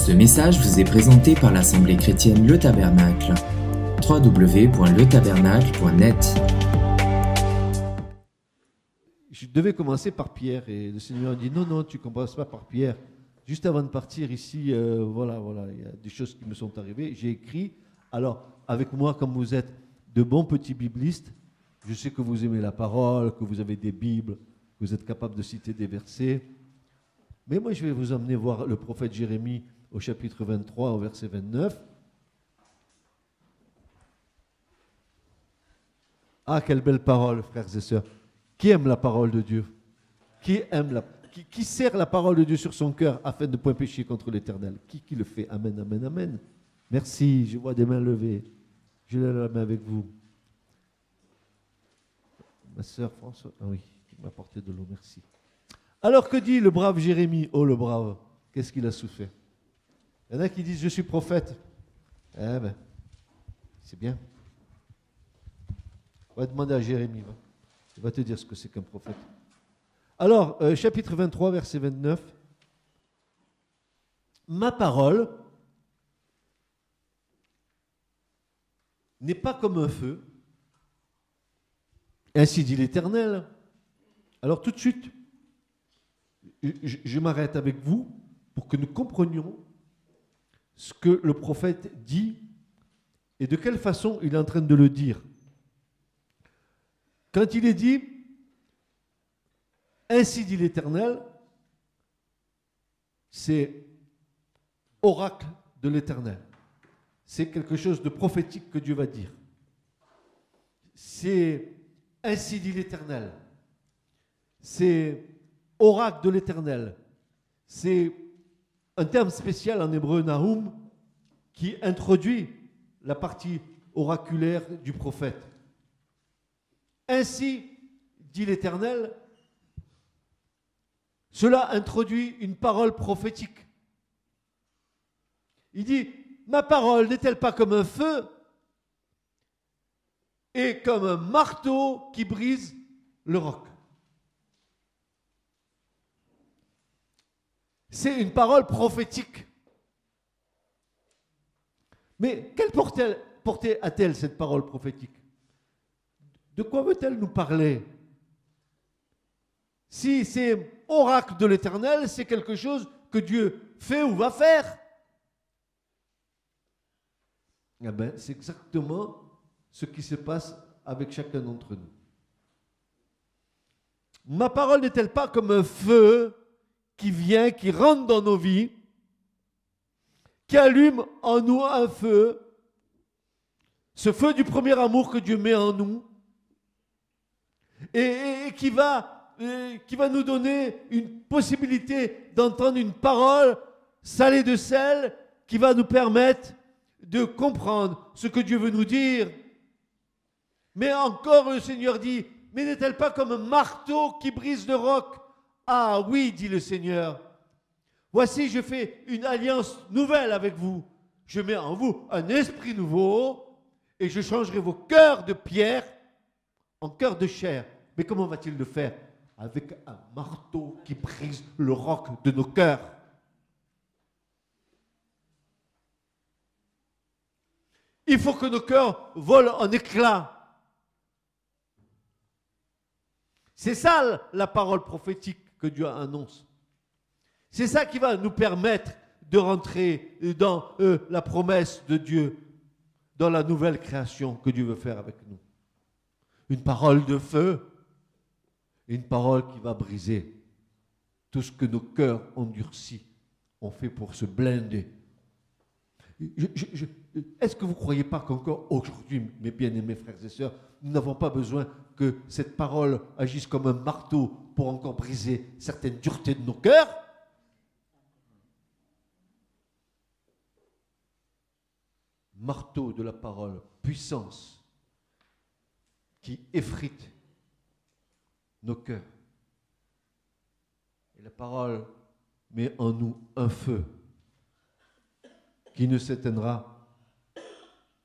Ce message vous est présenté par l'Assemblée chrétienne Le Tabernacle. www.letabernacle.net. Je devais commencer par Pierre et le Seigneur a dit non, tu ne commences pas par Pierre. Juste avant de partir ici, voilà, il y a des choses qui me sont arrivées. J'ai écrit, alors avec moi, comme vous êtes de bons petits biblistes, je sais que vous aimez la parole, que vous avez des Bibles, que vous êtes capable de citer des versets. Mais moi, je vais vous emmener voir le prophète Jérémie au chapitre 23, au verset 29. Ah, quelle belle parole, frères et sœurs. Qui aime la parole de Dieu? Qui serre la parole de Dieu sur son cœur afin de ne point pécher contre l'Éternel? Qui le fait? Amen, amen, amen. Merci, je vois des mains levées. Je lève la main avec vous. Ma sœur François, ah oui, qui m'a apporté de l'eau, merci. Alors que dit le brave Jérémie? Oh le brave, qu'est-ce qu'il a souffert? Il y en a qui disent je suis prophète. Eh ben, c'est bien. On va demander à Jérémie. Il va te dire ce que c'est qu'un prophète. Alors, chapitre 23, verset 29. Ma parole n'est pas comme un feu. Ainsi dit l'Éternel. Alors tout de suite, je m'arrête avec vous pour que nous comprenions ce que le prophète dit et de quelle façon il est en train de le dire. Quand il est dit « Ainsi dit l'Éternel », c'est oracle de l'Éternel. C'est quelque chose de prophétique que Dieu va dire. C'est « Ainsi dit l'Éternel ». C'est oracle de l'Éternel. C'est un terme spécial en hébreu Nahum qui introduit la partie oraculaire du prophète. Ainsi dit l'Éternel, cela introduit une parole prophétique. Il dit, ma parole n'est-elle pas comme un feu et comme un marteau qui brise le roc? C'est une parole prophétique. Mais quelle portée a-t-elle cette parole prophétique? De quoi veut-elle nous parler? Si c'est oracle de l'Éternel, c'est quelque chose que Dieu fait ou va faire. Eh bien, c'est exactement ce qui se passe avec chacun d'entre nous. Ma parole n'est-elle pas comme un feu qui vient, qui rentre dans nos vies, qui allume en nous un feu, ce feu du premier amour que Dieu met en nous, et qui va nous donner une possibilité d'entendre une parole salée de sel qui va nous permettre de comprendre ce que Dieu veut nous dire. Mais encore le Seigneur dit, mais n'est-elle pas comme un marteau qui brise le roc? Ah oui, dit le Seigneur, voici je fais une alliance nouvelle avec vous. Je mets en vous un esprit nouveau et je changerai vos cœurs de pierre en cœur de chair. Mais comment va-t-il le faire? Avec un marteau qui brise le roc de nos cœurs. Il faut que nos cœurs volent en éclats. C'est ça la parole prophétique que Dieu annonce. C'est ça qui va nous permettre de rentrer dans la promesse de Dieu, dans la nouvelle création que Dieu veut faire avec nous. Une parole de feu, une parole qui va briser tout ce que nos cœurs endurcis ont fait pour se blinder. Est-ce que vous ne croyez pas qu'encore aujourd'hui, mes bien-aimés frères et sœurs, nous n'avons pas besoin que cette parole agisse comme un marteau pour encore briser certaines duretés de nos cœurs? Marteau de la parole, puissance qui effrite nos cœurs. Et la parole met en nous un feu qui ne s'éteindra,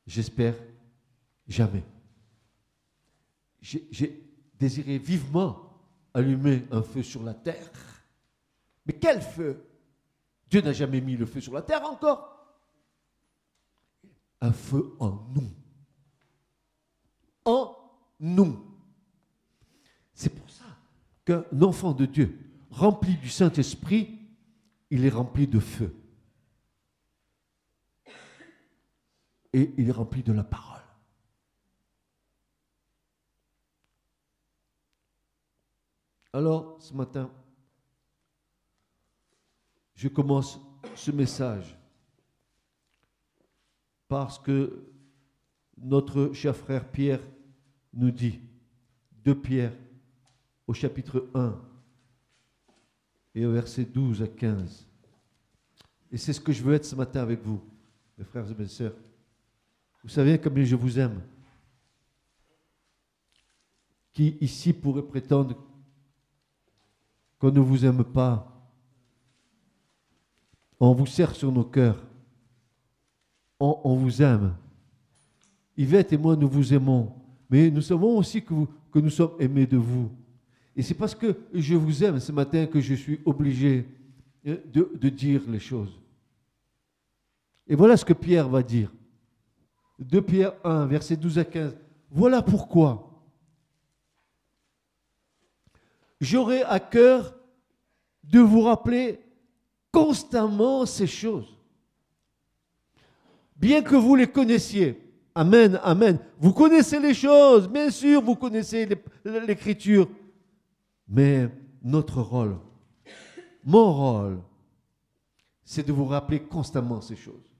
j'espère, jamais. J'ai désiré vivement allumer un feu sur la terre. Mais quel feu? Dieu n'a jamais mis le feu sur la terre encore. Un feu en nous. En nous. C'est pour ça qu'un enfant de Dieu, rempli du Saint-Esprit, il est rempli de feu. Et il est rempli de la parole. Alors, ce matin, je commence ce message parce que notre cher frère Pierre nous dit, 2 Pierre au chapitre 1 et au verset 12 à 15. Et c'est ce que je veux être ce matin avec vous, mes frères et mes sœurs. Vous savez combien je vous aime. Qui ici pourrait prétendre qu'on ne vous aime pas? On vous serre sur nos cœurs. On vous aime. Yvette et moi, nous vous aimons. Mais nous savons aussi que nous sommes aimés de vous. Et c'est parce que je vous aime ce matin que je suis obligé de dire les choses. Et voilà ce que Pierre va dire. 2 Pierre 1, versets 12 à 15. Voilà pourquoi j'aurai à cœur de vous rappeler constamment ces choses. Bien que vous les connaissiez. Amen, amen. Vous connaissez les choses, bien sûr, vous connaissez l'Écriture. Mais notre rôle, mon rôle, c'est de vous rappeler constamment ces choses.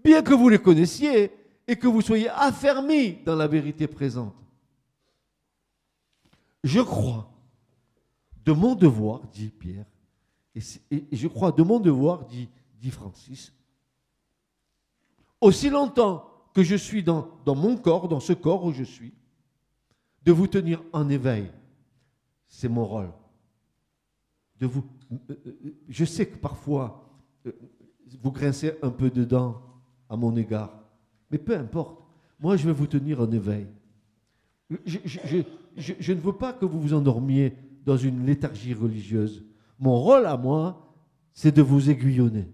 Bien que vous les connaissiez et que vous soyez affermis dans la vérité présente. Je crois de mon devoir, dit Pierre, et je crois de mon devoir, dit Francis, aussi longtemps que je suis dans mon corps, dans ce corps où je suis, de vous tenir en éveil. C'est mon rôle. Je sais que parfois, vous grincez un peu dedans à mon égard, mais peu importe. Moi, je vais vous tenir en éveil. Je ne veux pas que vous vous endormiez dans une léthargie religieuse. Mon rôle à moi, c'est de vous aiguillonner.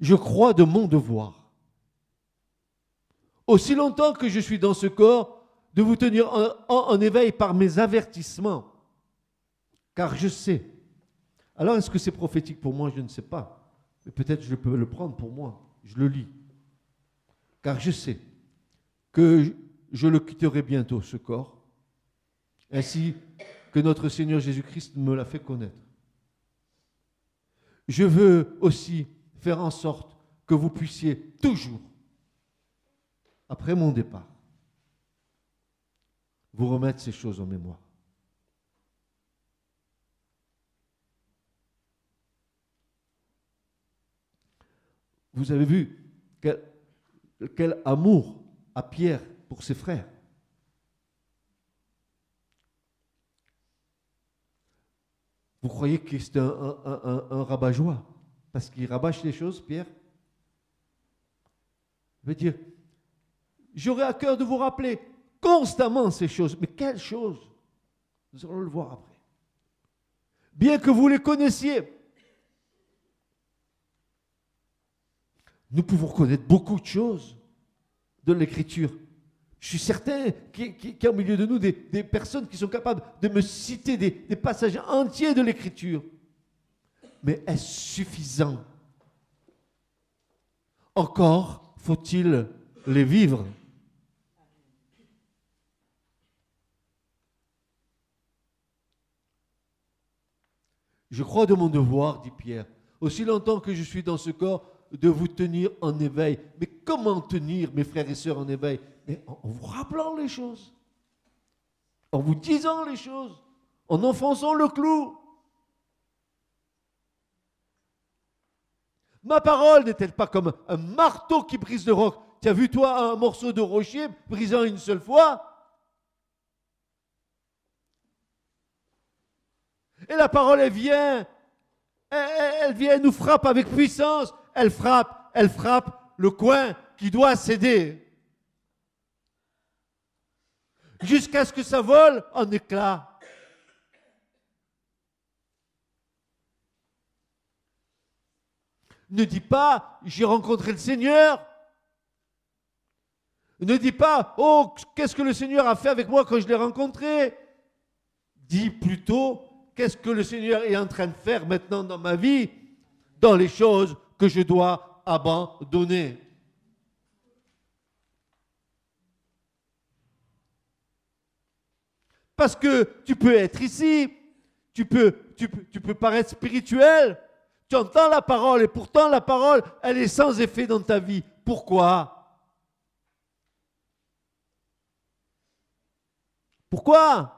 Je crois de mon devoir, aussi longtemps que je suis dans ce corps, de vous tenir en éveil par mes avertissements, car je sais. Alors, est-ce que c'est prophétique pour moi? Je ne sais pas. Mais peut-être je peux le prendre pour moi. Je le lis. Car je sais que je le quitterai bientôt, ce corps, ainsi que notre Seigneur Jésus-Christ me l'a fait connaître. Je veux aussi faire en sorte que vous puissiez toujours, après mon départ, vous remettre ces choses en mémoire. Vous avez vu quel amour a Pierre pour ses frères. Vous croyez que c'est un rabat-joie parce qu'il rabâche les choses, Pierre? Il veut dire, j'aurai à cœur de vous rappeler constamment ces choses. Mais quelles choses? Nous allons le voir après. Bien que vous les connaissiez, nous pouvons connaître beaucoup de choses de l'Écriture. Je suis certain qu'il y a au milieu de nous des personnes qui sont capables de me citer des passages entiers de l'Écriture. Mais est-ce suffisant? Encore faut-il les vivre. Je crois de mon devoir, dit Pierre, aussi longtemps que je suis dans ce corps, de vous tenir en éveil. Mais comment tenir, mes frères et sœurs, en éveil? Mais en vous rappelant les choses, en vous disant les choses, en enfonçant le clou. Ma parole n'est-elle pas comme un marteau qui brise le roc? Tu as vu, toi, un morceau de rocher brisant une seule fois? Et la parole, elle vient, elle nous frappe avec puissance. Elle frappe le coin qui doit céder. jusqu'à ce que ça vole en éclats. Ne dis pas, j'ai rencontré le Seigneur. Ne dis pas, oh, qu'est-ce que le Seigneur a fait avec moi quand je l'ai rencontré. Dis plutôt, qu'est-ce que le Seigneur est en train de faire maintenant dans ma vie, dans les choses que je dois abandonner. Parce que tu peux être ici, tu peux paraître spirituel, tu entends la parole et pourtant la parole, elle est sans effet dans ta vie. Pourquoi? Pourquoi?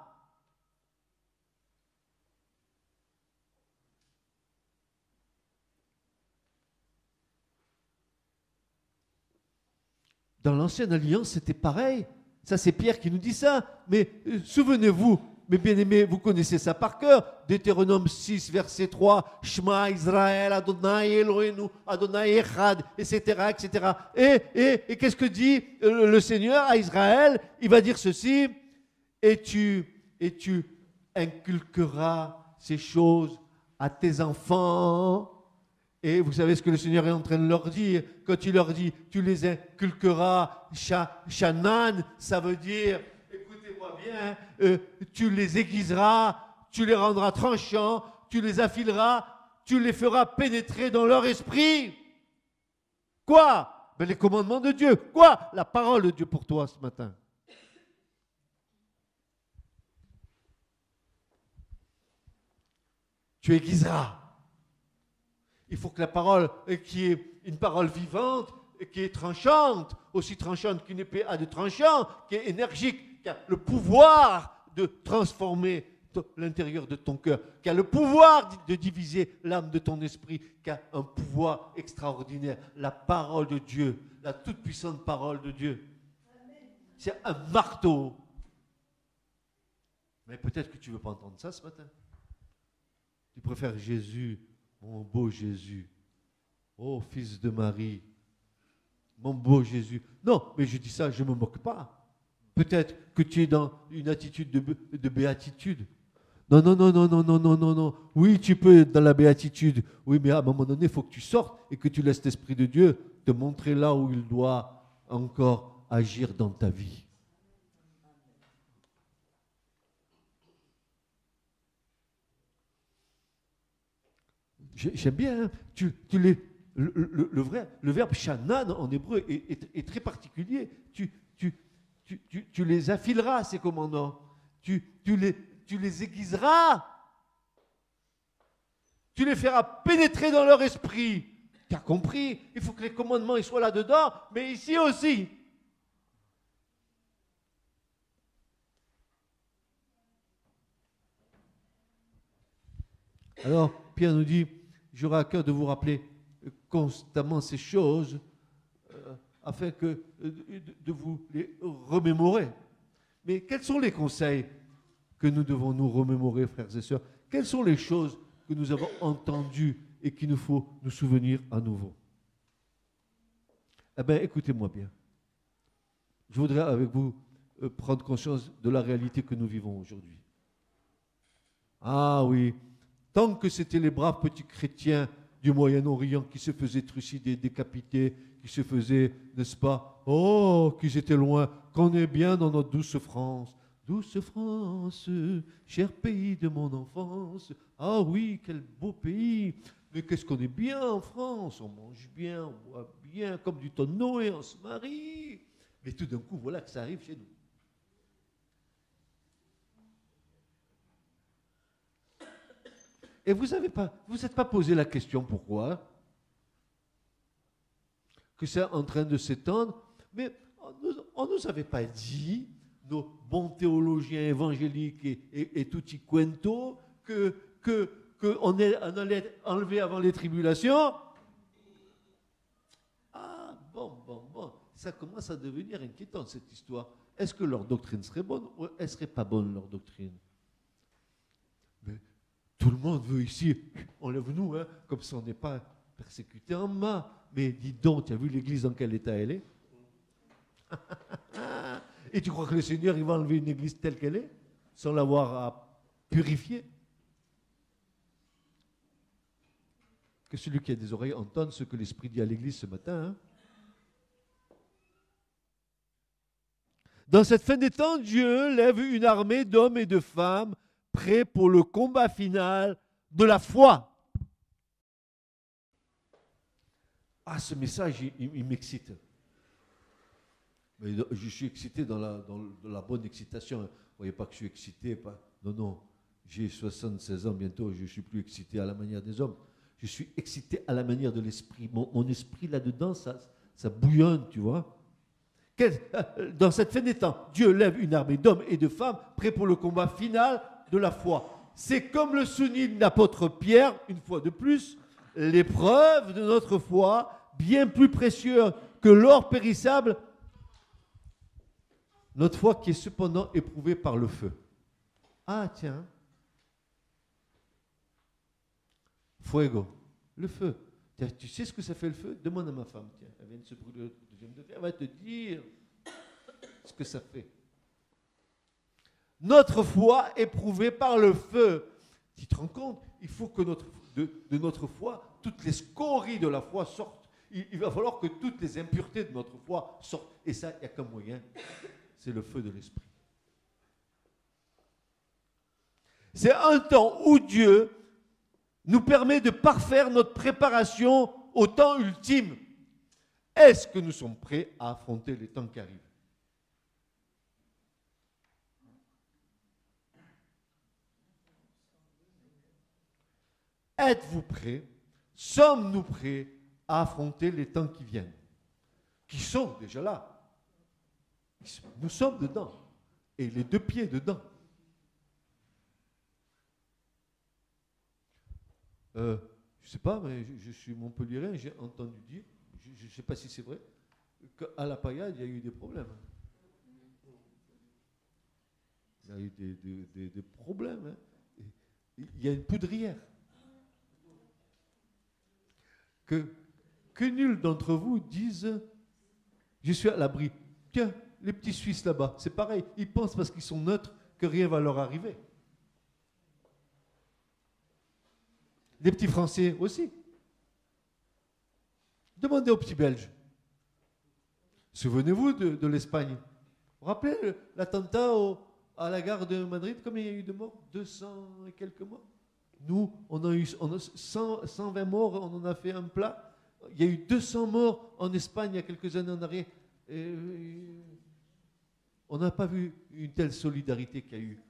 Dans l'Ancienne Alliance, c'était pareil. Ça, c'est Pierre qui nous dit ça. Mais souvenez-vous, mes bien-aimés, vous connaissez ça par cœur. Deutéronome 6, verset 3. Shema Israël, Adonai Eloheinu, Adonai Echad, etc., etc. Et qu'est-ce que dit le Seigneur à Israël? Il va dire ceci. Et tu inculqueras ces choses à tes enfants. Et vous savez ce que le Seigneur est en train de leur dire quand il leur dit, tu les inculqueras, shanan, ça veut dire, écoutez-moi bien, tu les aiguiseras, tu les rendras tranchants, tu les affileras, tu les feras pénétrer dans leur esprit. Quoi? Ben, les commandements de Dieu. Quoi? La parole de Dieu pour toi ce matin. Tu aiguiseras. Il faut que la parole, qui est une parole vivante, qui est tranchante, aussi tranchante qu'une épée à de tranchant, qui est énergique, qui a le pouvoir de transformer l'intérieur de ton cœur, qui a le pouvoir de diviser l'âme de ton esprit, qui a un pouvoir extraordinaire. La parole de Dieu, la toute-puissante parole de Dieu. C'est un marteau. Mais peut-être que tu ne veux pas entendre ça ce matin. Tu préfères Jésus. Mon beau Jésus, oh fils de Marie, mon beau Jésus. Non, mais je dis ça, je ne me moque pas. Peut-être que tu es dans une attitude de béatitude. Non, non, non, non, non, non, non, non, non. Oui, tu peux être dans la béatitude. Oui, mais à un moment donné, il faut que tu sortes et que tu laisses l'Esprit de Dieu te montrer là où il doit encore agir dans ta vie. J'aime bien, hein. Le verbe shanan en hébreu est très particulier. Tu les affileras, ces commandements. Tu les aiguiseras. Tu les feras pénétrer dans leur esprit. Tu as compris? Il faut que les commandements ils soient là-dedans, mais ici aussi. Alors, Pierre nous dit, j'aurai à cœur de vous rappeler constamment ces choses afin de vous les remémorer. Mais quels sont les conseils que nous devons nous remémorer, frères et sœurs? Quelles sont les choses que nous avons entendues et qu'il nous faut nous souvenir à nouveau? Eh bien, écoutez-moi bien. Je voudrais avec vous prendre conscience de la réalité que nous vivons aujourd'hui. Ah oui, tant que c'était les braves petits chrétiens du Moyen-Orient qui se faisaient trucider, décapiter, qui se faisaient, n'est-ce pas, oh, qu'ils étaient loin, qu'on est bien dans notre douce France. Douce France, cher pays de mon enfance. Ah oui, quel beau pays. Mais qu'est-ce qu'on est bien en France. On mange bien, on boit bien, comme du temps de Noé, on se marie. Mais tout d'un coup, voilà que ça arrive chez nous. Et vous n'êtes pas posé la question pourquoi? Que c'est en train de s'étendre, mais on ne nous avait pas dit, nos bons théologiens évangéliques et tutti quanto, qu'on allait enlever avant les tribulations. Ah, bon, ça commence à devenir inquiétant cette histoire. Est-ce que leur doctrine serait bonne ou elle ne serait pas bonne leur doctrine? Tout le monde veut ici, enlève-nous, hein, comme ça on n'est pas persécuté en bas. Mais dis donc, tu as vu l'église dans quel état elle est? Et tu crois que le Seigneur, il va enlever une église telle qu'elle est, sans l'avoir à purifier? Que celui qui a des oreilles entende ce que l'Esprit dit à l'église ce matin. Hein? Dans cette fin des temps, Dieu lève une armée d'hommes et de femmes prêts pour le combat final de la foi. Ah, ce message, il m'excite. Mais je suis excité dans la bonne excitation. Vous ne voyez pas que je suis excité. Non, non. J'ai 76 ans bientôt. Je ne suis plus excité à la manière des hommes. Je suis excité à la manière de l'esprit. Mon esprit, là-dedans, ça bouillonne, tu vois. Dans cette fin des temps, Dieu lève une armée d'hommes et de femmes prêts pour le combat final de la foi. C'est comme le souligne l'apôtre Pierre, une fois de plus, l'épreuve de notre foi, bien plus précieuse que l'or périssable, notre foi qui est cependant éprouvée par le feu. Ah tiens, fuego, le feu. Tu sais ce que ça fait le feu? Demande à ma femme, tiens, elle vient de se brûler au deuxième degré, elle va te dire ce que ça fait. Notre foi éprouvée par le feu. Tu te rends compte? Il faut que de notre foi, toutes les scories de la foi sortent. Il va falloir que toutes les impuretés de notre foi sortent. Et ça, il n'y a qu'un moyen, c'est le feu de l'esprit. C'est un temps où Dieu nous permet de parfaire notre préparation au temps ultime. Est-ce que nous sommes prêts à affronter les temps qui arrivent? Êtes-vous prêts? Sommes-nous prêts à affronter les temps qui viennent? Qui sont déjà là. Nous sommes dedans. Et les deux pieds dedans. Je ne sais pas, mais je suis montpelliérain, j'ai entendu dire, je ne sais pas si c'est vrai, qu'à la Paillade, il y a eu des problèmes. Il y a eu des problèmes. Hein. Il y a une poudrière. Que nul d'entre vous dise « Je suis à l'abri ». Tiens, les petits Suisses là-bas, c'est pareil. Ils pensent parce qu'ils sont neutres que rien ne va leur arriver. Les petits Français aussi. Demandez aux petits Belges. Souvenez-vous de l'Espagne. Vous vous rappelez l'attentat à la gare de Madrid? Combien il y a eu de morts? 200 et quelques morts. Nous, on a eu 120 morts, on en a fait un plat. Il y a eu 200 morts en Espagne il y a quelques années en arrière. On n'a pas vu une telle solidarité qu'il y a eu.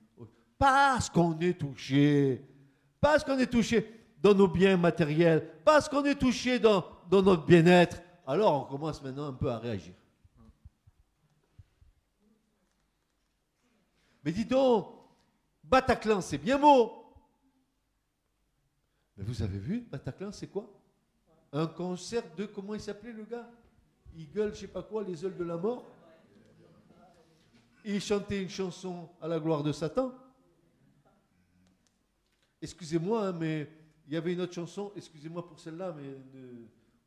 Parce qu'on est touché. Parce qu'on est touché dans nos biens matériels. Parce qu'on est touché dans notre bien-être. Alors on commence maintenant un peu à réagir. Mais dis donc, Bataclan, c'est bien beau. Mais vous avez vu, Bataclan, c'est quoi? Un concert de, comment il s'appelait le gars? Eagle, je sais pas quoi, les ailes de la mort. Il chantait une chanson à la gloire de Satan. Excusez-moi, hein, mais il y avait une autre chanson, excusez-moi pour celle-là, mais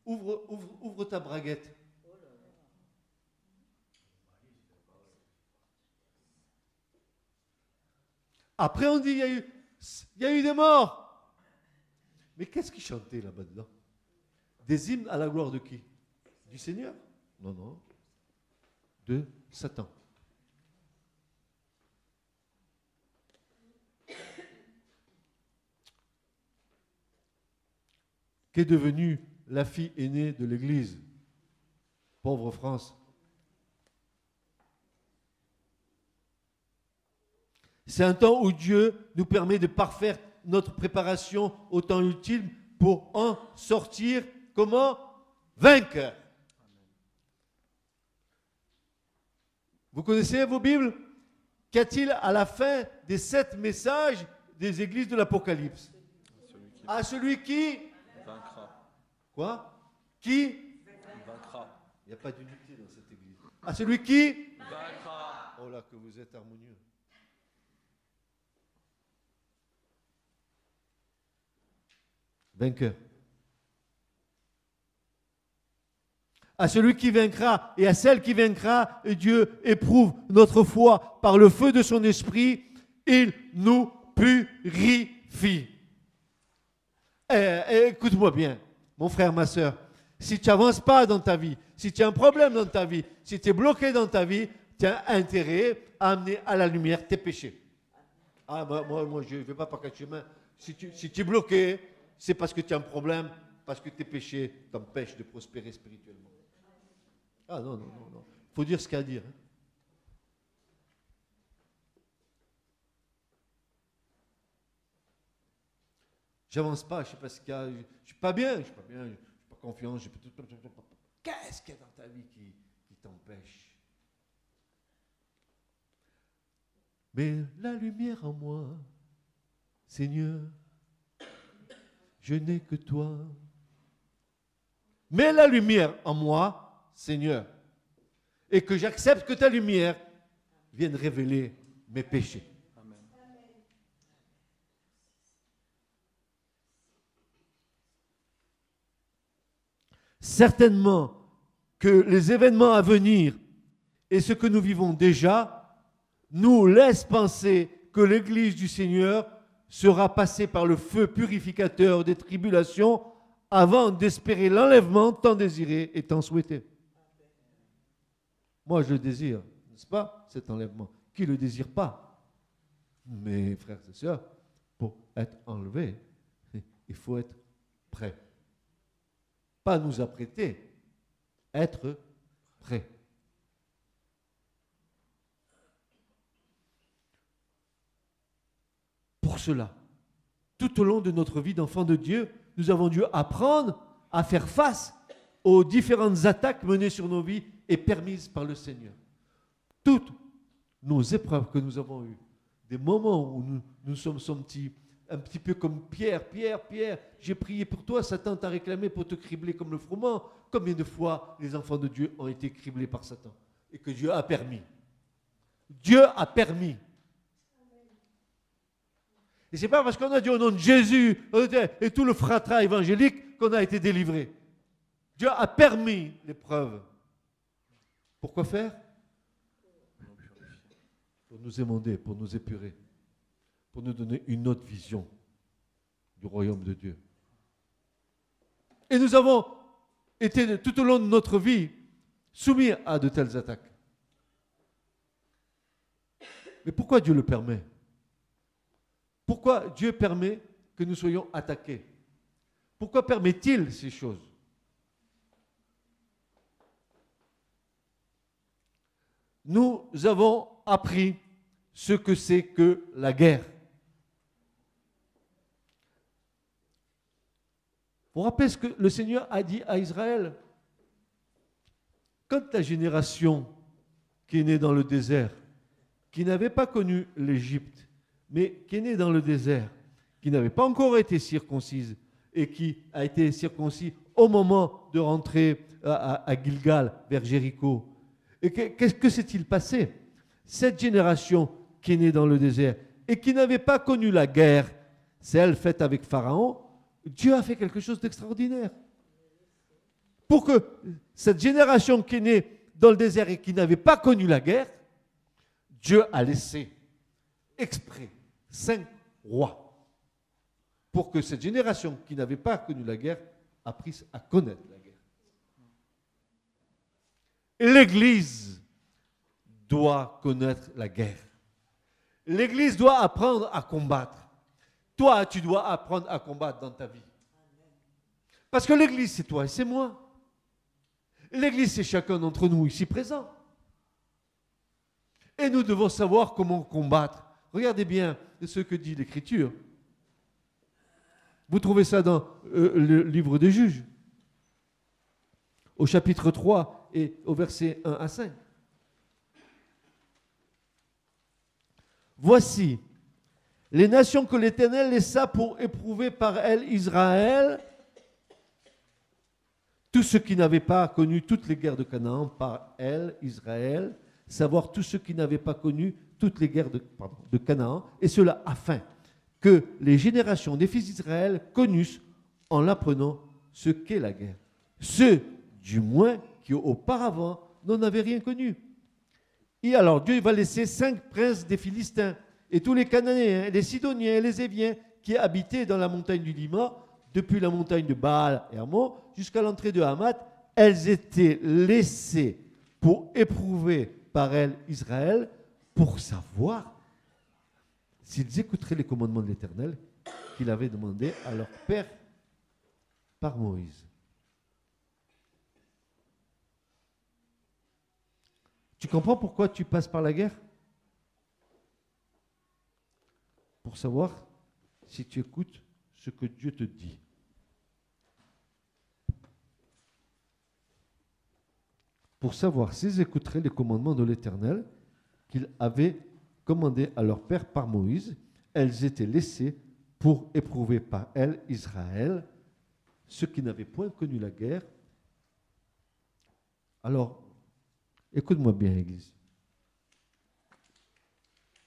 ouvre ta braguette. Après, on dit, il y a eu des morts. Mais qu'est-ce qu'ils chantaient là-bas dedans? Des hymnes à la gloire de qui? Du Seigneur? Non, non. De Satan. Qu'est devenue la fille aînée de l'Église? Pauvre France. C'est un temps où Dieu nous permet de parfaire notre préparation au temps ultime pour en sortir, comment? Vainqueur. Vous connaissez vos Bibles? Qu'y a-t-il à la fin des 7 messages des églises de l'Apocalypse? À celui qui vaincra. Quoi? Qui Vaincra. Il n'y a pas d'unité dans cette église. À celui qui Vaincra. Oh là, que vous êtes harmonieux. Vainqueur. À celui qui vaincra et à celle qui vaincra, Dieu éprouve notre foi par le feu de son esprit. Il nous purifie. Écoute-moi bien, mon frère, ma soeur. Si tu n'avances pas dans ta vie, si tu as un problème dans ta vie, si tu es bloqué dans ta vie, tu as intérêt à amener à la lumière tes péchés. Ah, moi je ne vais pas par quel chemin. Si tu es bloqué, c'est parce que tu as un problème, parce que tes péchés t'empêchent de prospérer spirituellement. Ah non. Il faut dire ce qu'il y a à dire. Hein. J'avance pas, je ne sais pas ce qu'il y a. Je ne suis pas bien, je ne suis pas confiant. Qu'est-ce qu'il y a dans ta vie qui t'empêche? Mais la lumière en moi, Seigneur, je n'ai que toi. Mets la lumière en moi, Seigneur, et que j'accepte que ta lumière vienne révéler mes péchés. Amen. Certainement que les événements à venir et ce que nous vivons déjà nous laissent penser que l'Église du Seigneur sera passée par le feu purificateur des tribulations avant d'espérer l'enlèvement tant désiré et tant souhaité. Moi, je le désire, n'est-ce pas, cet enlèvement? Qui ne le désire pas? Mes frères et sœurs, pour être enlevé, il faut être prêt. Pas nous apprêter, être prêt. Pour cela, tout au long de notre vie d'enfant de Dieu, nous avons dû apprendre à faire face aux différentes attaques menées sur nos vies et permises par le Seigneur. Toutes nos épreuves que nous avons eues, des moments où nous sommes sentis un petit peu comme Pierre, j'ai prié pour toi, Satan t'a réclamé pour te cribler comme le froment. Combien de fois les enfants de Dieu ont été criblés par Satan et que Dieu a permis? Dieu a permis. Et ce n'est pas parce qu'on a dit au nom de Jésus et tout le fratras évangélique qu'on a été délivré. Dieu a permis l'épreuve. Pourquoi faire? Pour nous émonder, pour nous épurer, pour nous donner une autre vision du royaume de Dieu. Et nous avons été tout au long de notre vie soumis à de telles attaques. Mais pourquoi Dieu le permet? Pourquoi Dieu permet que nous soyons attaqués? Pourquoi permet-il ces choses? Nous avons appris ce que c'est que la guerre. Vous vous rappelez ce que le Seigneur a dit à Israël? Quand la génération qui est née dans le désert, qui n'avait pas connu l'Égypte, mais qui est née dans le désert, qui n'avait pas encore été circoncise et qui a été circoncis au moment de rentrer à Gilgal, vers Jéricho. Et qu'est-ce que s'est-il passé? Cette génération qui est née dans le désert et qui n'avait pas connu la guerre, celle faite avec Pharaon, Dieu a fait quelque chose d'extraordinaire. Pour que cette génération qui est née dans le désert et qui n'avait pas connu la guerre, Dieu a laissé exprès 5 rois pour que cette génération qui n'avait pas connu la guerre apprenne à connaître la guerre. Et l'Église doit connaître la guerre. L'Église doit apprendre à combattre. Toi, tu dois apprendre à combattre dans ta vie. Parce que l'Église, c'est toi et c'est moi. L'Église, c'est chacun d'entre nous ici présent. Et nous devons savoir comment combattre. Regardez bien ce que dit l'Écriture. Vous trouvez ça dans le livre des Juges, au chapitre 3 et au verset 1 à 5. Voici les nations que l'Éternel laissa pour éprouver par elles Israël, tous ceux qui n'avaient pas connu toutes les guerres de Canaan par elles, Israël, savoir tous ceux qui n'avaient pas connu toutes les guerres de Canaan, et cela afin que les générations des fils d'Israël connussent en l'apprenant ce qu'est la guerre. Ceux, du moins, qui auparavant n'en avaient rien connu. Et alors Dieu va laisser 5 princes des Philistins et tous les Cananéens, les Sidoniens et les Éviens qui habitaient dans la montagne du Lima, depuis la montagne de Baal Hermon jusqu'à l'entrée de Hamath. Elles étaient laissées pour éprouver par elles Israël, pour savoir s'ils écouteraient les commandements de l'Éternel qu'il avait demandé à leur père par Moïse. Tu comprends pourquoi tu passes par la guerre? Pour savoir si tu écoutes ce que Dieu te dit. Pour savoir s'ils écouteraient les commandements de l'Éternel qu'il avait commandé à leur père par Moïse. Elles étaient laissées pour éprouver par elles Israël, ceux qui n'avaient point connu la guerre. Alors, écoute-moi bien, Église.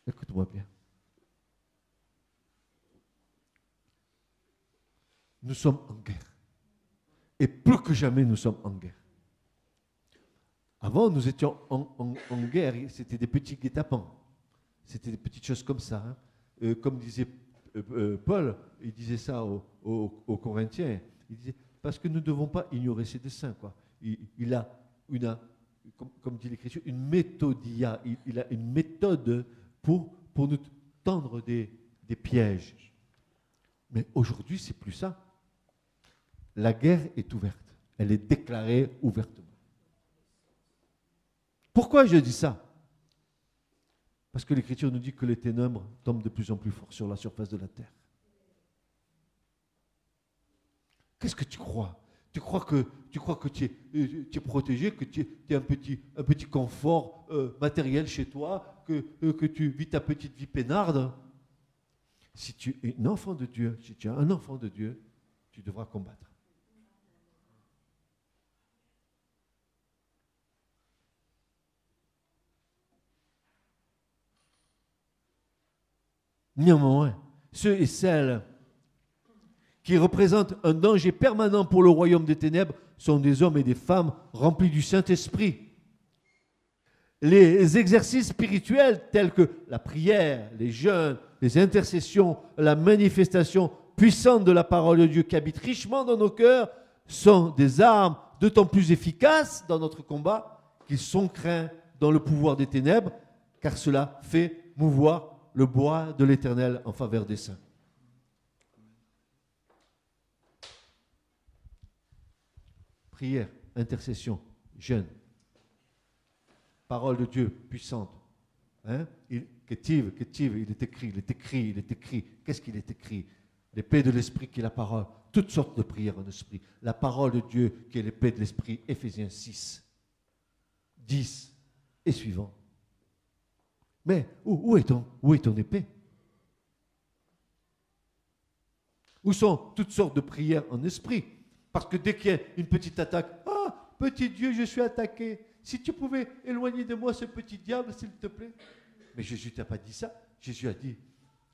Écoute-moi bien. Nous sommes en guerre. Et plus que jamais, nous sommes en guerre. Avant, nous étions en guerre, c'était des petits guet-apens. C'était des petites choses comme ça. Hein. Comme disait Paul, il disait ça aux Corinthiens. Il disait, parce que nous ne devons pas ignorer ses desseins. Quoi. Il a comme dit l'Écriture, une méthodia. Il a une méthode pour nous tendre des pièges. Mais aujourd'hui, c'est plus ça. La guerre est ouverte. Elle est déclarée ouvertement. Pourquoi je dis ça? Parce que l'Écriture nous dit que les ténèbres tombent de plus en plus fort sur la surface de la terre. Qu'est-ce que tu crois? Tu crois que tu es protégé, que tu as un petit confort matériel chez toi, que tu vis ta petite vie peinarde? Si tu es un enfant de Dieu, si tu es un enfant de Dieu, tu devras combattre. Néanmoins, ceux et celles qui représentent un danger permanent pour le royaume des ténèbres sont des hommes et des femmes remplis du Saint-Esprit. Les exercices spirituels tels que la prière, les jeûnes, les intercessions, la manifestation puissante de la parole de Dieu qui habite richement dans nos cœurs sont des armes d'autant plus efficaces dans notre combat qu'ils sont craints dans le pouvoir des ténèbres, car cela fait mouvoir le bois de l'Éternel en faveur des saints. Prière, intercession, jeûne, parole de Dieu puissante. Hein? Kétiv, il est écrit. Qu'est-ce qu'il est écrit? L'épée de l'esprit qui est la parole. Toutes sortes de prières en esprit. La parole de Dieu qui est l'épée de l'esprit. Éphésiens 6, 10 et suivant. Mais où est ton épée? Où sont toutes sortes de prières en esprit? Parce que dès qu'il y a une petite attaque, ah, petit Dieu, je suis attaqué. Si tu pouvais éloigner de moi ce petit diable, s'il te plaît. Mais Jésus ne t'a pas dit ça. Jésus a dit,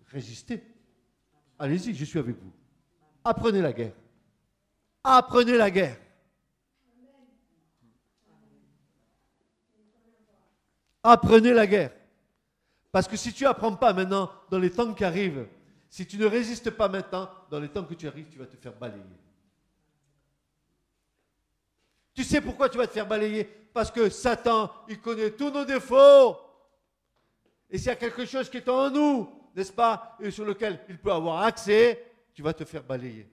résistez. Allez-y, je suis avec vous. Apprenez la guerre. Apprenez la guerre. Apprenez la guerre. Parce que si tu n'apprends pas maintenant, dans les temps qui arrivent, si tu ne résistes pas maintenant, dans les temps que tu arrives, tu vas te faire balayer. Tu sais pourquoi tu vas te faire balayer? Parce que Satan, il connaît tous nos défauts. Et s'il y a quelque chose qui est en nous, n'est-ce pas, et sur lequel il peut avoir accès, tu vas te faire balayer.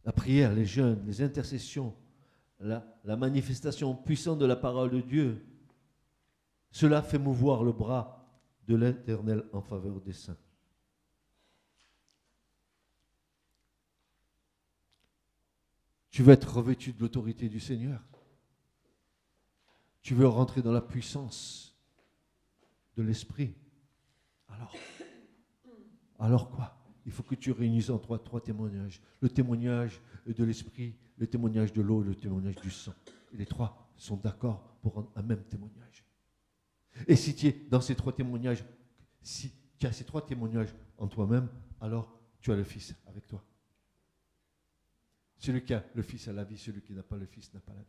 La prière, les jeûnes, les intercessions, la manifestation puissante de la parole de Dieu, cela fait mouvoir le bras de l'Éternel en faveur des saints. Tu veux être revêtu de l'autorité du Seigneur. Tu veux rentrer dans la puissance de l'Esprit. Alors quoi? il faut que tu réunisses en toi 3 témoignages. Le témoignage de l'esprit, le témoignage de l'eau et le témoignage du sang. Et les 3 sont d'accord pour rendre un même témoignage. Et si tu es dans ces 3 témoignages, si tu as ces 3 témoignages en toi-même, alors tu as le Fils avec toi. Celui qui a le Fils a la vie, celui qui n'a pas le Fils n'a pas la vie.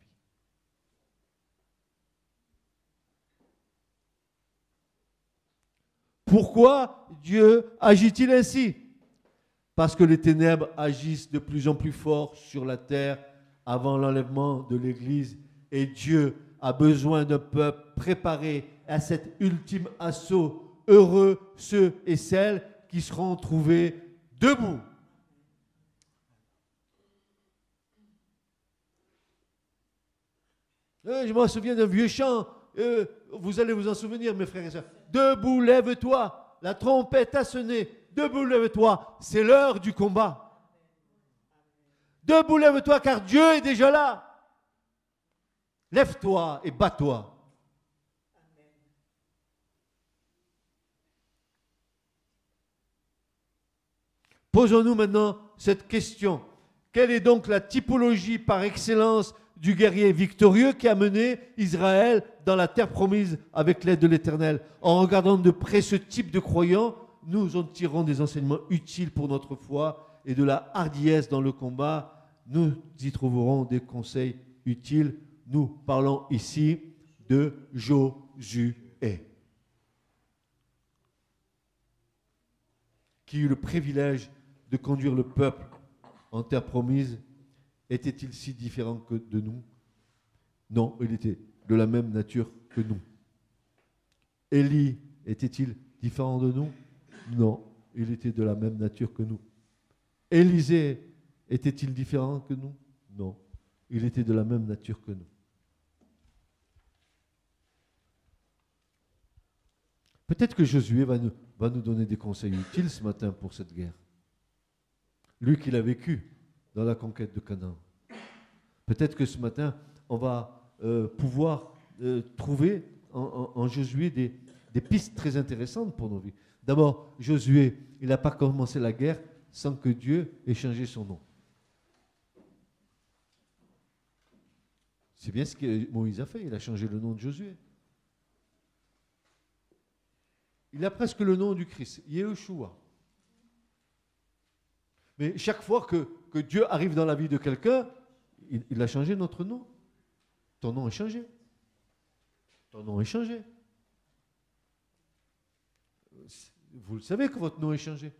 Pourquoi Dieu agit-il ainsi? Parce que les ténèbres agissent de plus en plus fort sur la terre avant l'enlèvement de l'Église et Dieu a besoin d'un peuple préparé à cet ultime assaut. Heureux ceux et celles qui seront trouvés debout. Je me souviens d'un vieux chant. Vous allez vous en souvenir, mes frères et sœurs. Debout, lève-toi. La trompette a sonné. Debout, lève-toi. C'est l'heure du combat. Debout, lève-toi, car Dieu est déjà là. Lève-toi et bats-toi. Posons-nous maintenant cette question. Quelle est donc la typologie par excellence du guerrier victorieux qui a mené Israël dans la terre promise avec l'aide de l'Éternel? En regardant de près ce type de croyants, nous en tirons des enseignements utiles pour notre foi et de la hardiesse dans le combat. Nous y trouverons des conseils utiles. Nous parlons ici de Josué, qui eut le privilège de conduire le peuple en terre promise. Était-il si différent que de nous? Non, il était de la même nature que nous. Élie était-il différent de nous? Non, il était de la même nature que nous. Élisée était-il différent que nous? Non, il était de la même nature que nous. Peut-être que Josué va nous donner des conseils utiles ce matin pour cette guerre. Lui qui l'a vécu dans la conquête de Canaan. Peut-être que ce matin, on va pouvoir trouver en Josué des pistes très intéressantes pour nos vies. D'abord, Josué, il n'a pas commencé la guerre sans que Dieu ait changé son nom. C'est bien ce que Moïse a fait, il a changé le nom de Josué. Il a presque le nom du Christ, Yeshua. Mais chaque fois que Dieu arrive dans la vie de quelqu'un, il a changé notre nom. Ton nom est changé. Ton nom est changé. Vous le savez que votre nom est changé.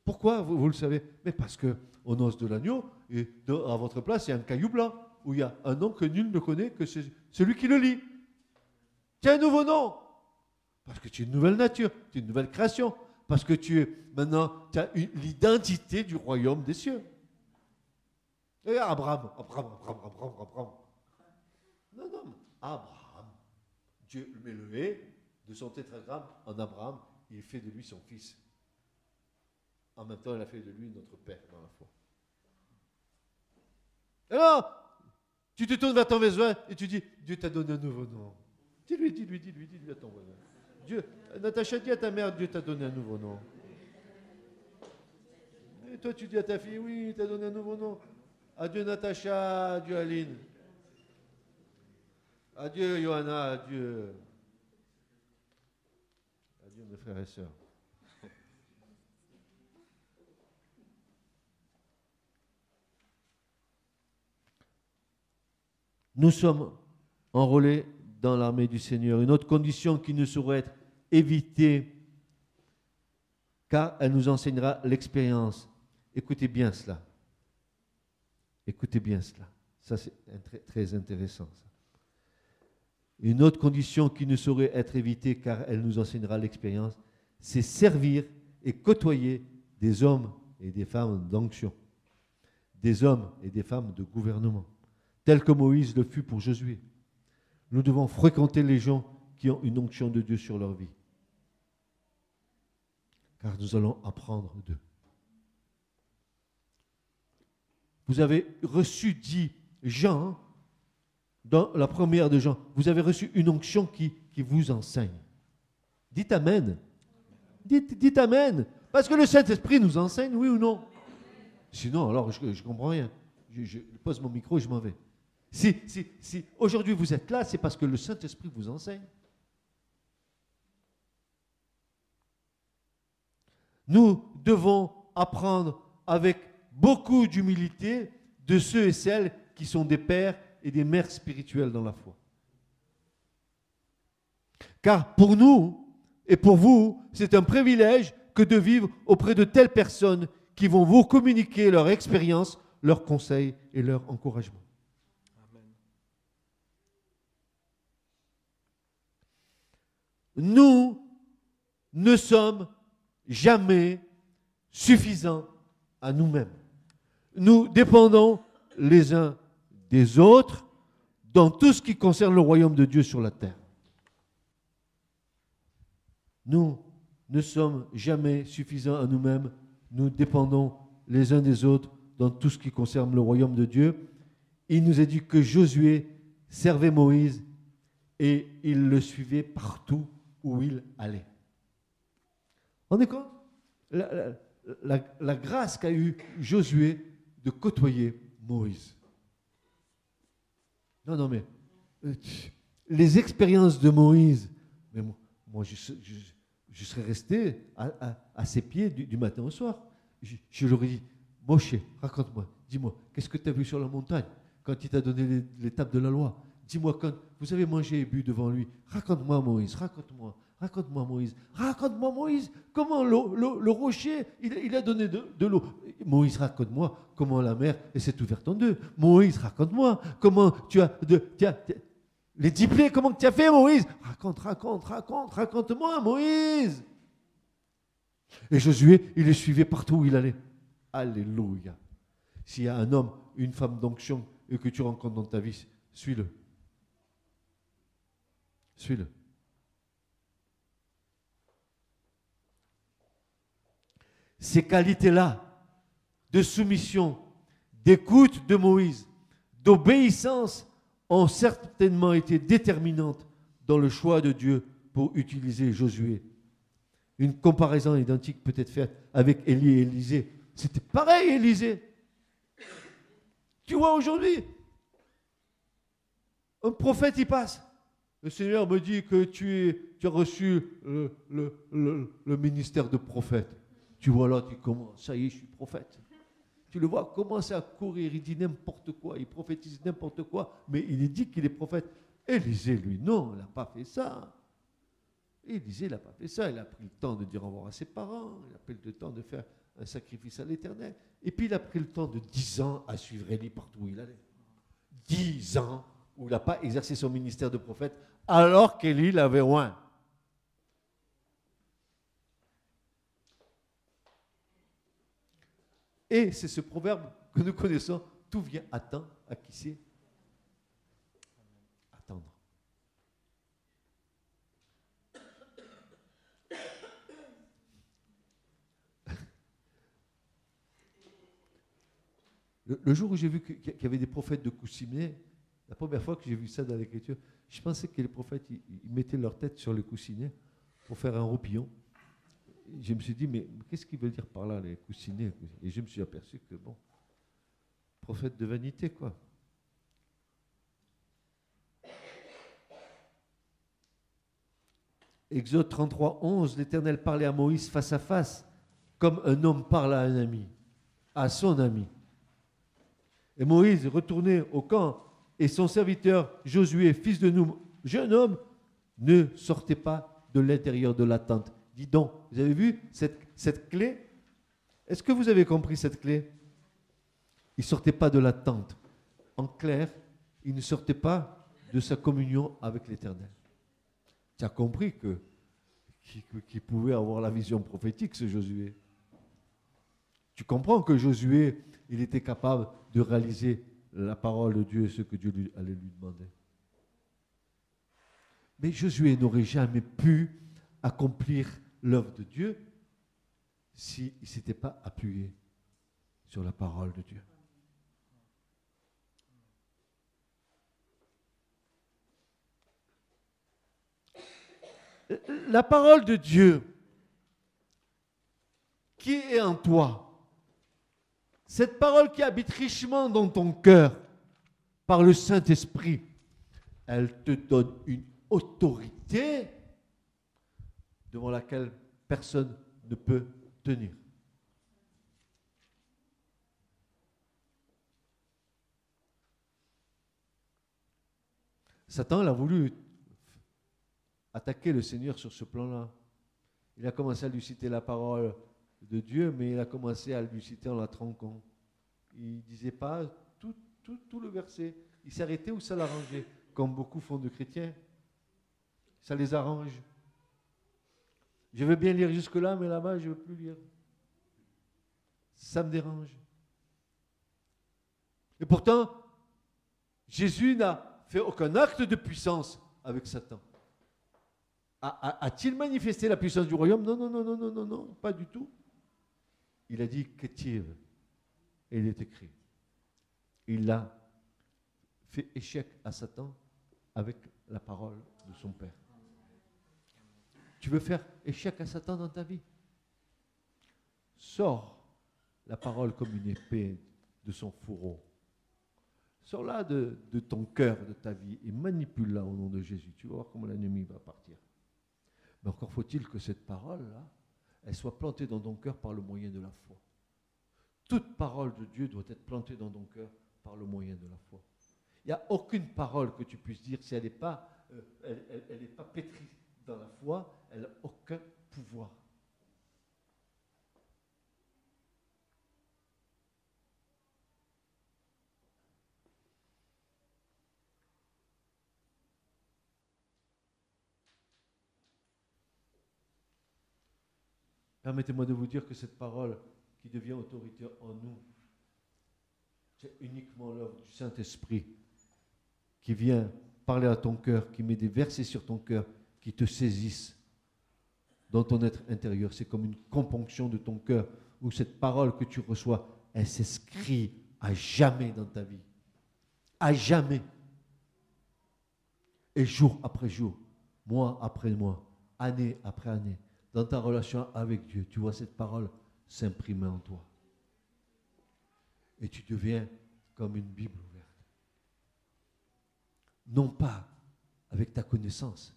Pourquoi vous le savez? Mais parce qu'au noces de l'agneau, et à votre place, il y a un caillou blanc, où il y a un nom que nul ne connaît que celui qui le lit. Tu as un nouveau nom. Parce que tu es une nouvelle nature, tu es une nouvelle création. Parce que tu as l'identité du royaume des cieux. Et Abraham. Non, Abraham. Dieu met le hé de son tétragramme en Abraham, il fait de lui son fils. En même temps, il a fait de lui notre père dans la foi. Alors, tu te tournes vers ton voisin et tu dis, Dieu t'a donné un nouveau nom. Dis-lui à ton voisin. Natacha, dis à ta mère, Dieu t'a donné un nouveau nom. Et toi, tu dis à ta fille, oui, il t'a donné un nouveau nom. Adieu Natacha, adieu Aline. Adieu Johanna, adieu. Adieu mes frères et sœurs. Nous sommes enrôlés dans l'armée du Seigneur. Une autre condition qui ne saurait être évitée, car elle nous enseignera l'expérience. Écoutez bien cela. Écoutez bien cela. Ça, c'est très intéressant. Ça. Une autre condition qui ne saurait être évitée, car elle nous enseignera l'expérience, c'est servir et côtoyer des hommes et des femmes d'onction, des hommes et des femmes de gouvernement, tels que Moïse le fut pour Josué. Nous devons fréquenter les gens qui ont une onction de Dieu sur leur vie, car nous allons apprendre d'eux. Vous avez reçu, dit Jean, dans la première de Jean, vous avez reçu une onction qui vous enseigne. Dites Amen. Dites Amen. Parce que le Saint-Esprit nous enseigne, oui ou non? Sinon, alors, je ne comprends rien. Je pose mon micro et je m'en vais. Si aujourd'hui vous êtes là, c'est parce que le Saint-Esprit vous enseigne. Nous devons apprendre avec beaucoup d'humilité de ceux et celles qui sont des pères et des mères spirituelles dans la foi. Car pour nous et pour vous, c'est un privilège que de vivre auprès de telles personnes qui vont vous communiquer leur expérience, leurs conseils et leur encouragement. Amen. Nous ne sommes jamais suffisants à nous-mêmes. Nous dépendons les uns des autres dans tout ce qui concerne le royaume de Dieu sur la terre. Nous ne sommes jamais suffisants à nous-mêmes. Nous dépendons les uns des autres dans tout ce qui concerne le royaume de Dieu. Il nous a dit que Josué servait Moïse et il le suivait partout où il allait. On est compte la grâce qu'a eu Josué de côtoyer Moïse. Non, mais les expériences de Moïse, mais moi je serais resté à ses pieds du matin au soir. Je leur ai dit, Moshe, raconte-moi, dis-moi, qu'est-ce que tu as vu sur la montagne quand il t'a donné l'étape de la loi? Dis-moi, quand vous avez mangé et bu devant lui, raconte-moi Moïse, raconte-moi Moïse, comment le rocher, il a donné de l'eau. Moïse, raconte-moi comment la mer s'est ouverte en deux. Moïse, raconte-moi comment tu as les 10 plaies, comment tu as fait, Moïse? Raconte-moi, Moïse. Et Josué, il le suivait partout où il allait. Alléluia. S'il y a un homme, une femme d'onction et que tu rencontres dans ta vie, suis-le. Suis-le. Ces qualités-là de soumission, d'écoute de Moïse, d'obéissance ont certainement été déterminantes dans le choix de Dieu pour utiliser Josué. Une comparaison identique peut être faite avec Élie et Élisée. C'était pareil, Élisée. Tu vois, aujourd'hui, un prophète, il passe. Le Seigneur me dit que tu as reçu le ministère de prophète. Tu vois là, tu commences, ça y est, je suis prophète. Tu le vois commencer à courir, il dit n'importe quoi, il prophétise n'importe quoi, mais il dit qu'il est prophète. Élisée, lui, non, il n'a pas fait ça. Élisée, il n'a pas fait ça. Il a pris le temps de dire au revoir à ses parents, il a pris le temps de faire un sacrifice à l'Éternel. Et puis il a pris le temps de 10 ans à suivre Élie partout où il allait. 10 ans où il n'a pas exercé son ministère de prophète, alors qu'Élie l'avait oint. Et c'est ce proverbe que nous connaissons, tout vient à temps, à qui sait attendre. Le jour où j'ai vu qu'il y avait des prophètes de coussinets, la première fois que j'ai vu ça dans l'Écriture, je pensais que les prophètes, ils mettaient leur tête sur le coussinet pour faire un roupillon. Je me suis dit, mais qu'est-ce qu'il veut dire par là, les coussinets? Et je me suis aperçu que, bon, prophète de vanité, quoi. Exode 33, 11, l'Éternel parlait à Moïse face à face, comme un homme parle à un ami, à son ami. Et Moïse retournait au camp, et son serviteur Josué, fils de Nun, jeune homme, ne sortait pas de l'intérieur de la tente. Dis donc, vous avez vu cette clé? Est-ce que vous avez compris cette clé? Il ne sortait pas de la tente. En clair, il ne sortait pas de sa communion avec l'Éternel. Tu as compris qu'il pouvait avoir la vision prophétique, ce Josué. Tu comprends que Josué, il était capable de réaliser la parole de Dieu et ce que Dieu allait lui demander. Mais Josué n'aurait jamais pu accomplir l'œuvre de Dieu s'il ne s'était pas appuyé sur la parole de Dieu. La parole de Dieu qui est en toi, cette parole qui habite richement dans ton cœur par le Saint-Esprit, elle te donne une autorité devant laquelle personne ne peut tenir. Satan, il a voulu attaquer le Seigneur sur ce plan-là. Il a commencé à lui citer la parole de Dieu, mais il a commencé à lui citer en la tronquant. Il ne disait pas tout le verset. Il s'arrêtait où ça l'arrangeait, comme beaucoup font de chrétiens. Ça les arrange. Je veux bien lire jusque-là, mais là-bas, je ne veux plus lire. Ça me dérange. Et pourtant, Jésus n'a fait aucun acte de puissance avec Satan. A-t-il manifesté la puissance du royaume? Non, non, non, non, non, non, non, pas du tout. Il a dit qu'Étive, et il est écrit. Il a fait échec à Satan avec la parole de son Père. Tu veux faire échec à Satan dans ta vie? Sors la parole comme une épée de son fourreau. Sors-la de ton cœur, de ta vie, et manipule-la au nom de Jésus. Tu vas voir comment l'ennemi va partir. Mais encore faut-il que cette parole-là, elle soit plantée dans ton cœur par le moyen de la foi. Toute parole de Dieu doit être plantée dans ton cœur par le moyen de la foi. Il n'y a aucune parole que tu puisses dire, si elle n'est pas, pas pétrie dans la foi, elle n'a aucun pouvoir. Permettez-moi de vous dire que cette parole qui devient autorité en nous, c'est uniquement l'œuvre du Saint-Esprit qui vient parler à ton cœur, qui met des versets sur ton cœur, qui te saisissent dans ton être intérieur. C'est comme une componction de ton cœur où cette parole que tu reçois, elle s'inscrit à jamais dans ta vie. À jamais. Et jour après jour, mois après mois, année après année, dans ta relation avec Dieu, tu vois cette parole s'imprimer en toi. Et tu deviens comme une Bible ouverte. Non pas avec ta connaissance,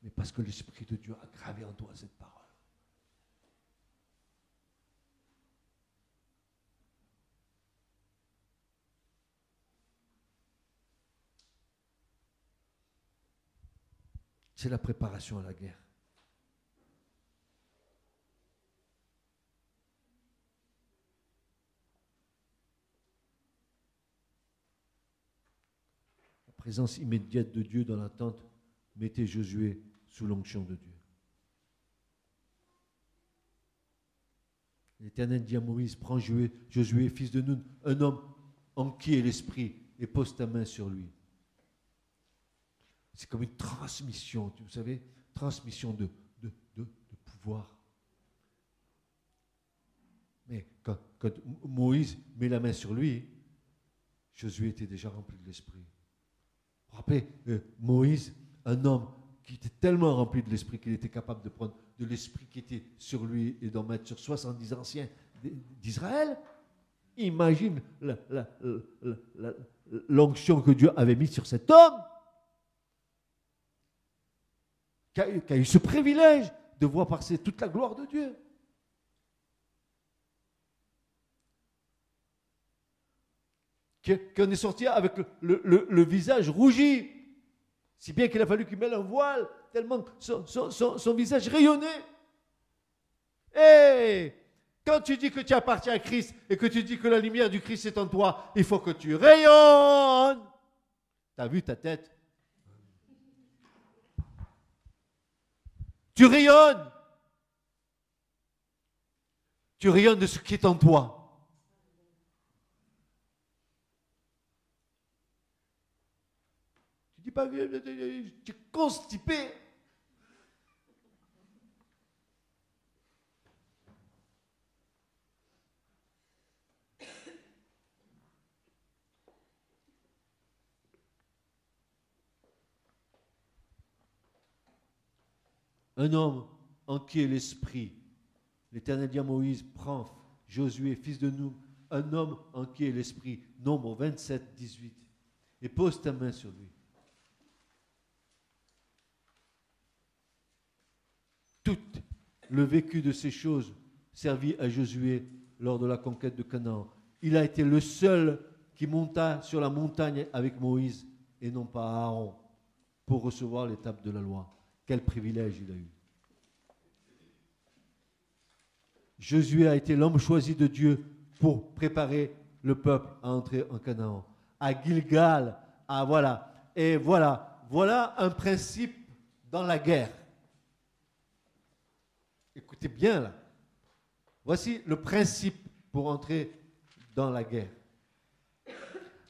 mais parce que l'Esprit de Dieu a gravé en toi cette parole. C'est la préparation à la guerre. Présence immédiate de Dieu dans la tente mettait Josué sous l'onction de Dieu. L'Éternel dit à Moïse, prends Josué, fils de Nun, un homme en qui est l'esprit, et pose ta main sur lui. C'est comme une transmission, vous savez, transmission de pouvoir. Mais quand Moïse met la main sur lui, Josué était déjà rempli de l'esprit. Vous vous rappelez, Moïse, un homme qui était tellement rempli de l'esprit qu'il était capable de prendre de l'esprit qui était sur lui et d'en mettre sur 70 anciens d'Israël. Imagine l'onction que Dieu avait mise sur cet homme, qui a eu ce privilège de voir passer toute la gloire de Dieu. Qu'on est sorti avec le visage rougi, si bien qu'il a fallu qu'il mette un voile, tellement son visage rayonnait. Et quand tu dis que tu appartiens à Christ et que tu dis que la lumière du Christ est en toi, il faut que tu rayonnes. Tu as vu ta tête? Tu rayonnes. Tu rayonnes de ce qui est en toi. Tu dis pas que tu es constipé. Un homme en qui est l'esprit L'Éternel dit à Moïse, prends Josué, fils de Nun, un homme en qui est l'esprit, Nombre 27, 18, et pose ta main sur lui. Tout le vécu de ces choses servit à Josué lors de la conquête de Canaan. Il a été le seul qui monta sur la montagne avec Moïse et non pas Aaron pour recevoir l'étape de la loi. Quel privilège il a eu. Josué a été l'homme choisi de Dieu pour préparer le peuple à entrer en Canaan. À Gilgal, voilà. Et voilà un principe dans la guerre. Écoutez bien là. Voici le principe pour entrer dans la guerre.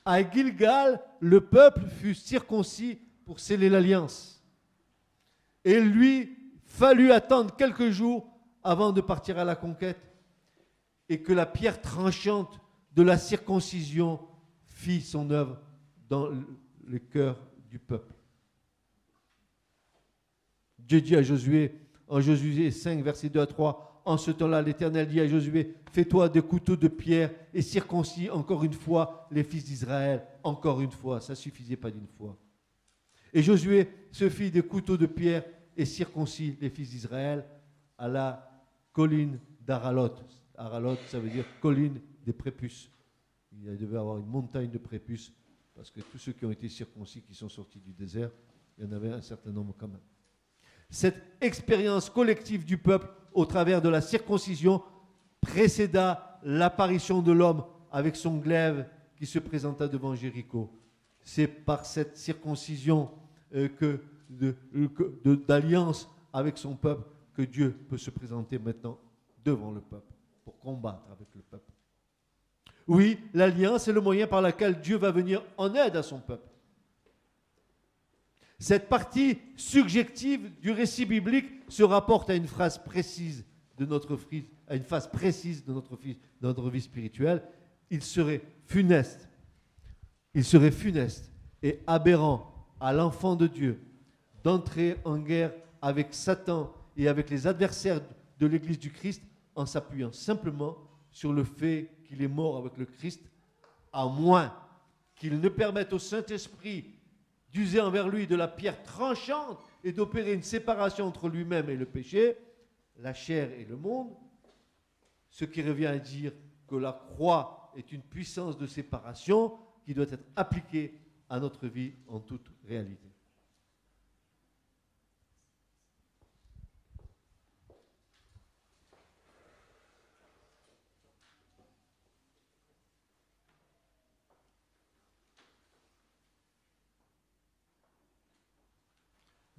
À Gilgal, le peuple fut circoncis pour sceller l'alliance. Et lui fallut attendre quelques jours avant de partir à la conquête et que la pierre tranchante de la circoncision fit son œuvre dans le cœur du peuple. Dieu dit à Josué, en Josué 5, versets 2 à 3, en ce temps-là, l'Éternel dit à Josué, fais-toi des couteaux de pierre et circoncis encore une fois les fils d'Israël. Encore une fois, ça ne suffisait pas d'une fois. Et Josué se fit des couteaux de pierre et circoncis les fils d'Israël à la colline d'Aralot. Aralot, ça veut dire colline des prépuces. Il devait y avoir une montagne de prépuces, parce que tous ceux qui ont été circoncis, qui sont sortis du désert, il y en avait un certain nombre quand même. Cette expérience collective du peuple au travers de la circoncision précéda l'apparition de l'homme avec son glaive qui se présenta devant Jéricho. C'est par cette circoncision d'alliance avec son peuple que Dieu peut se présenter maintenant devant le peuple pour combattre avec le peuple. Oui, l'alliance est le moyen par lequel Dieu va venir en aide à son peuple. Cette partie subjective du récit biblique se rapporte à une phase précise de notre vie spirituelle. Il serait funeste et aberrant à l'enfant de Dieu d'entrer en guerre avec Satan et avec les adversaires de l'Église du Christ en s'appuyant simplement sur le fait qu'il est mort avec le Christ, à moins qu'il ne permette au Saint-Esprit d'user envers lui de la pierre tranchante et d'opérer une séparation entre lui-même et le péché, la chair et le monde, ce qui revient à dire que la croix est une puissance de séparation qui doit être appliquée à notre vie en toute réalité.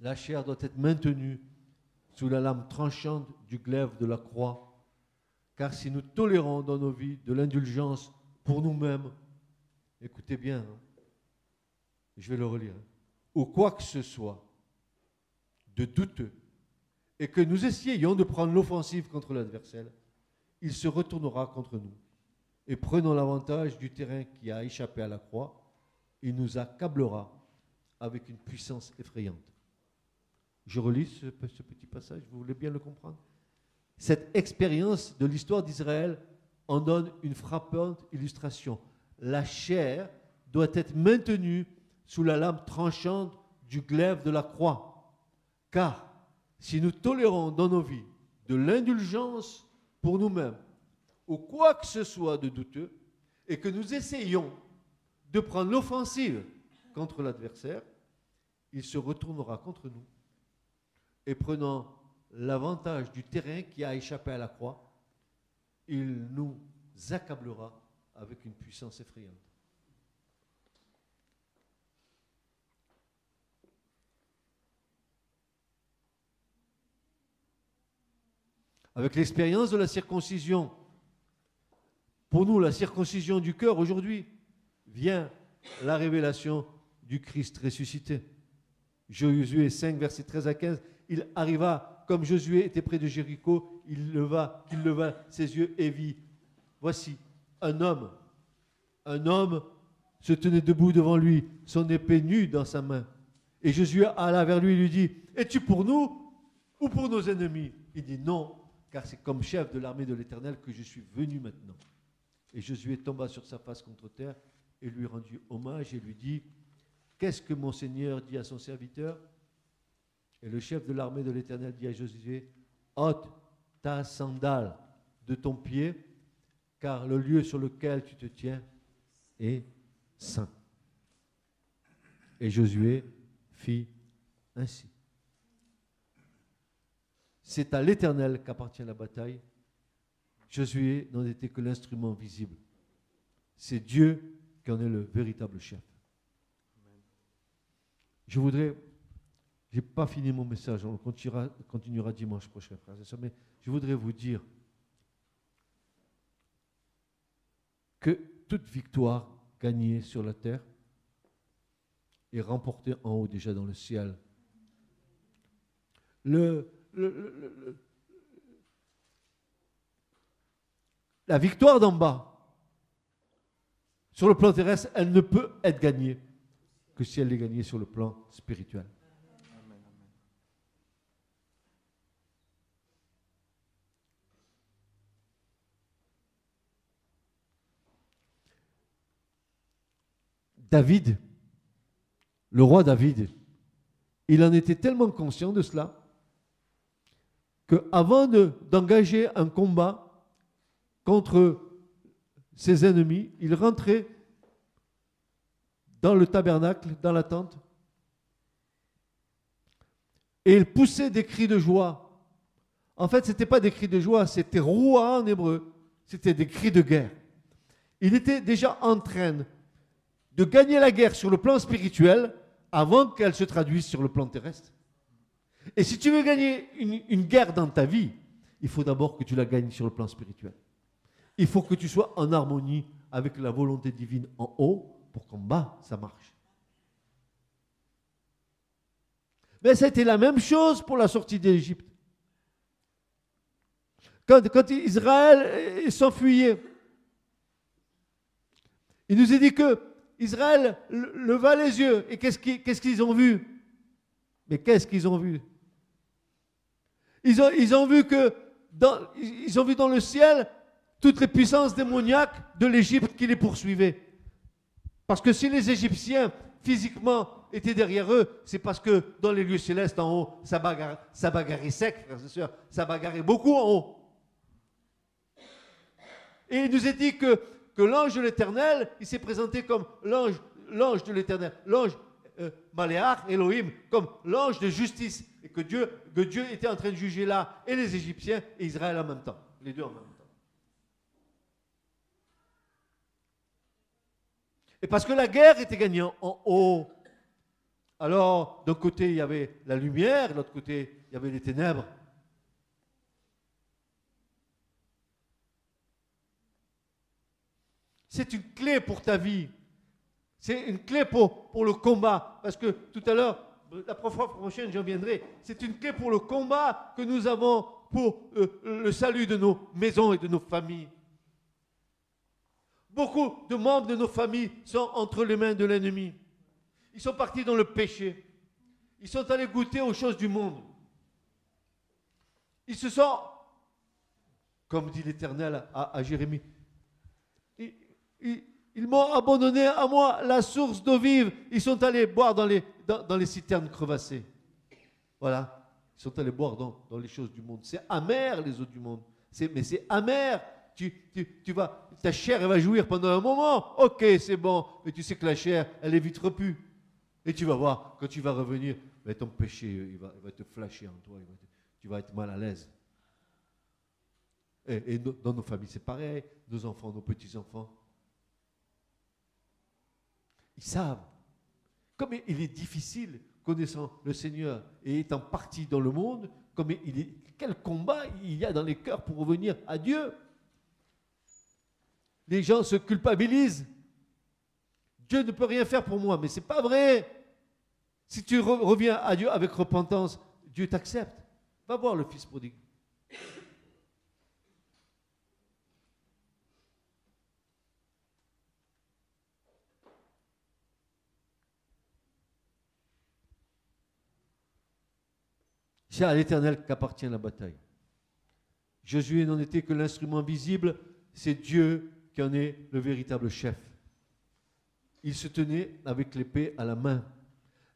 La chair doit être maintenue sous la lame tranchante du glaive de la croix, car si nous tolérons dans nos vies de l'indulgence pour nous-mêmes, écoutez bien, je vais le relire, ou quoi que ce soit de douteux, et que nous essayions de prendre l'offensive contre l'adversaire, il se retournera contre nous. Et prenant l'avantage du terrain qui a échappé à la croix, il nous accablera avec une puissance effrayante. Je relis ce petit passage, vous voulez bien le comprendre? Cette expérience de l'histoire d'Israël en donne une frappante illustration. La chair doit être maintenue sous la lame tranchante du glaive de la croix. Car si nous tolérons dans nos vies de l'indulgence pour nous-mêmes, ou quoi que ce soit de douteux, et que nous essayons de prendre l'offensive contre l'adversaire, il se retournera contre nous. Et prenant l'avantage du terrain qui a échappé à la croix, il nous accablera avec une puissance effrayante. Avec l'expérience de la circoncision, pour nous, la circoncision du cœur aujourd'hui, vient la révélation du Christ ressuscité. Josué 5, versets 13 à 15, il arriva, comme Josué était près de Jéricho, il leva ses yeux et vit. Voici, un homme se tenait debout devant lui, son épée nue dans sa main. Et Josué alla vers lui et lui dit, es-tu pour nous ou pour nos ennemis? Il dit non, car c'est comme chef de l'armée de l'Éternel que je suis venu maintenant. Et Josué tomba sur sa face contre terre et lui rendit hommage et lui dit, qu'est-ce que mon Seigneur dit à son serviteur? Et le chef de l'armée de l'Éternel dit à Josué, ôte ta sandale de ton pied, car le lieu sur lequel tu te tiens est saint. Et Josué fit ainsi. C'est à l'Éternel qu'appartient la bataille. Josué n'en était que l'instrument visible. C'est Dieu qui en est le véritable chef. Je n'ai pas fini mon message, on continuera dimanche prochain, frères et sœurs, mais je voudrais vous dire que toute victoire gagnée sur la terre est remportée en haut, déjà dans le ciel. La victoire d'en bas, sur le plan terrestre, elle ne peut être gagnée que si elle est gagnée sur le plan spirituel. Amen. David, le roi David, il en était tellement conscient de cela qu'avant d'engager un combat contre ses ennemis, il rentrait dans le tabernacle, dans la tente, et il poussait des cris de joie. En fait, ce n'était pas des cris de joie, c'était roua en hébreu, c'était des cris de guerre. Il était déjà en train de gagner la guerre sur le plan spirituel avant qu'elle se traduise sur le plan terrestre. Et si tu veux gagner une guerre dans ta vie, il faut d'abord que tu la gagnes sur le plan spirituel. Il faut que tu sois en harmonie avec la volonté divine en haut pour qu'en bas, ça marche. Mais c'était la même chose pour la sortie d'Égypte. Quand Israël s'enfuyait, il nous est dit que Israël leva les yeux. Et qu'est-ce qu'ils ont vu? Mais qu'est-ce qu'ils ont vu? Ils ont vu ils ont vu dans le ciel toutes les puissances démoniaques de l'Égypte qui les poursuivaient. Parce que si les Égyptiens, physiquement, étaient derrière eux, c'est parce que dans les lieux célestes en haut, ça bagarrait sec, frères et sœurs, ça bagarrait beaucoup en haut. Et il nous est dit que l'ange de l'Éternel, il s'est présenté comme l'ange de l'Éternel, l'ange Maléach, Elohim, comme l'ange de justice, et que Dieu était en train de juger là, et les Égyptiens et Israël en même temps, les deux en même temps. Et parce que la guerre était gagnée en haut, alors d'un côté il y avait la lumière, de l'autre côté il y avait les ténèbres. C'est une clé pour ta vie. C'est une clé pour le combat. Parce que tout à l'heure, la fois prochaine, j'en viendrai. C'est une clé pour le combat que nous avons pour le salut de nos maisons et de nos familles. Beaucoup de membres de nos familles sont entre les mains de l'ennemi. Ils sont partis dans le péché. Ils sont allés goûter aux choses du monde. Ils se sont, comme dit l'Éternel à Jérémie, ils m'ont abandonné à moi, la source d'eau vive. Ils sont allés boire dans les citernes crevassées. Voilà. Ils sont allés boire dans les choses du monde. C'est amer, les eaux du monde. Mais c'est amer. Ta chair, elle va jouir pendant un moment. Ok, c'est bon. Mais tu sais que la chair, elle est vite repue. Et tu vas voir, quand tu vas revenir, mais ton péché, il va te flasher en toi. Tu vas être mal à l'aise. Et dans nos familles, c'est pareil. Nos enfants, nos petits-enfants. Ils savent. Comme il est difficile, connaissant le Seigneur et étant parti dans le monde, quel combat il y a dans les cœurs pour revenir à Dieu. Les gens se culpabilisent. Dieu ne peut rien faire pour moi, mais ce n'est pas vrai. Si tu reviens à Dieu avec repentance, Dieu t'accepte. Va voir le fils prodigue. C'est à l'Éternel qu'appartient la bataille. Josué n'en était que l'instrument visible, c'est Dieu qui en est le véritable chef. Il se tenait avec l'épée à la main.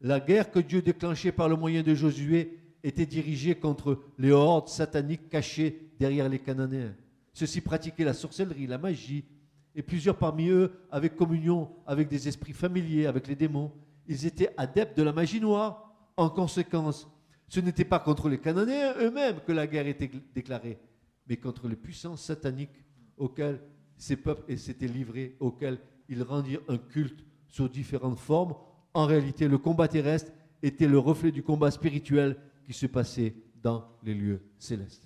La guerre que Dieu déclenchait par le moyen de Josué était dirigée contre les hordes sataniques cachées derrière les Cananéens. Ceux-ci pratiquaient la sorcellerie, la magie, et plusieurs parmi eux avaient communion avec des esprits familiers, avec les démons. Ils étaient adeptes de la magie noire. En conséquence, ce n'était pas contre les Cananéens eux-mêmes que la guerre était déclarée, mais contre les puissances sataniques auxquelles ces peuples s'étaient livrés, auxquels ils rendirent un culte sous différentes formes. En réalité, le combat terrestre était le reflet du combat spirituel qui se passait dans les lieux célestes.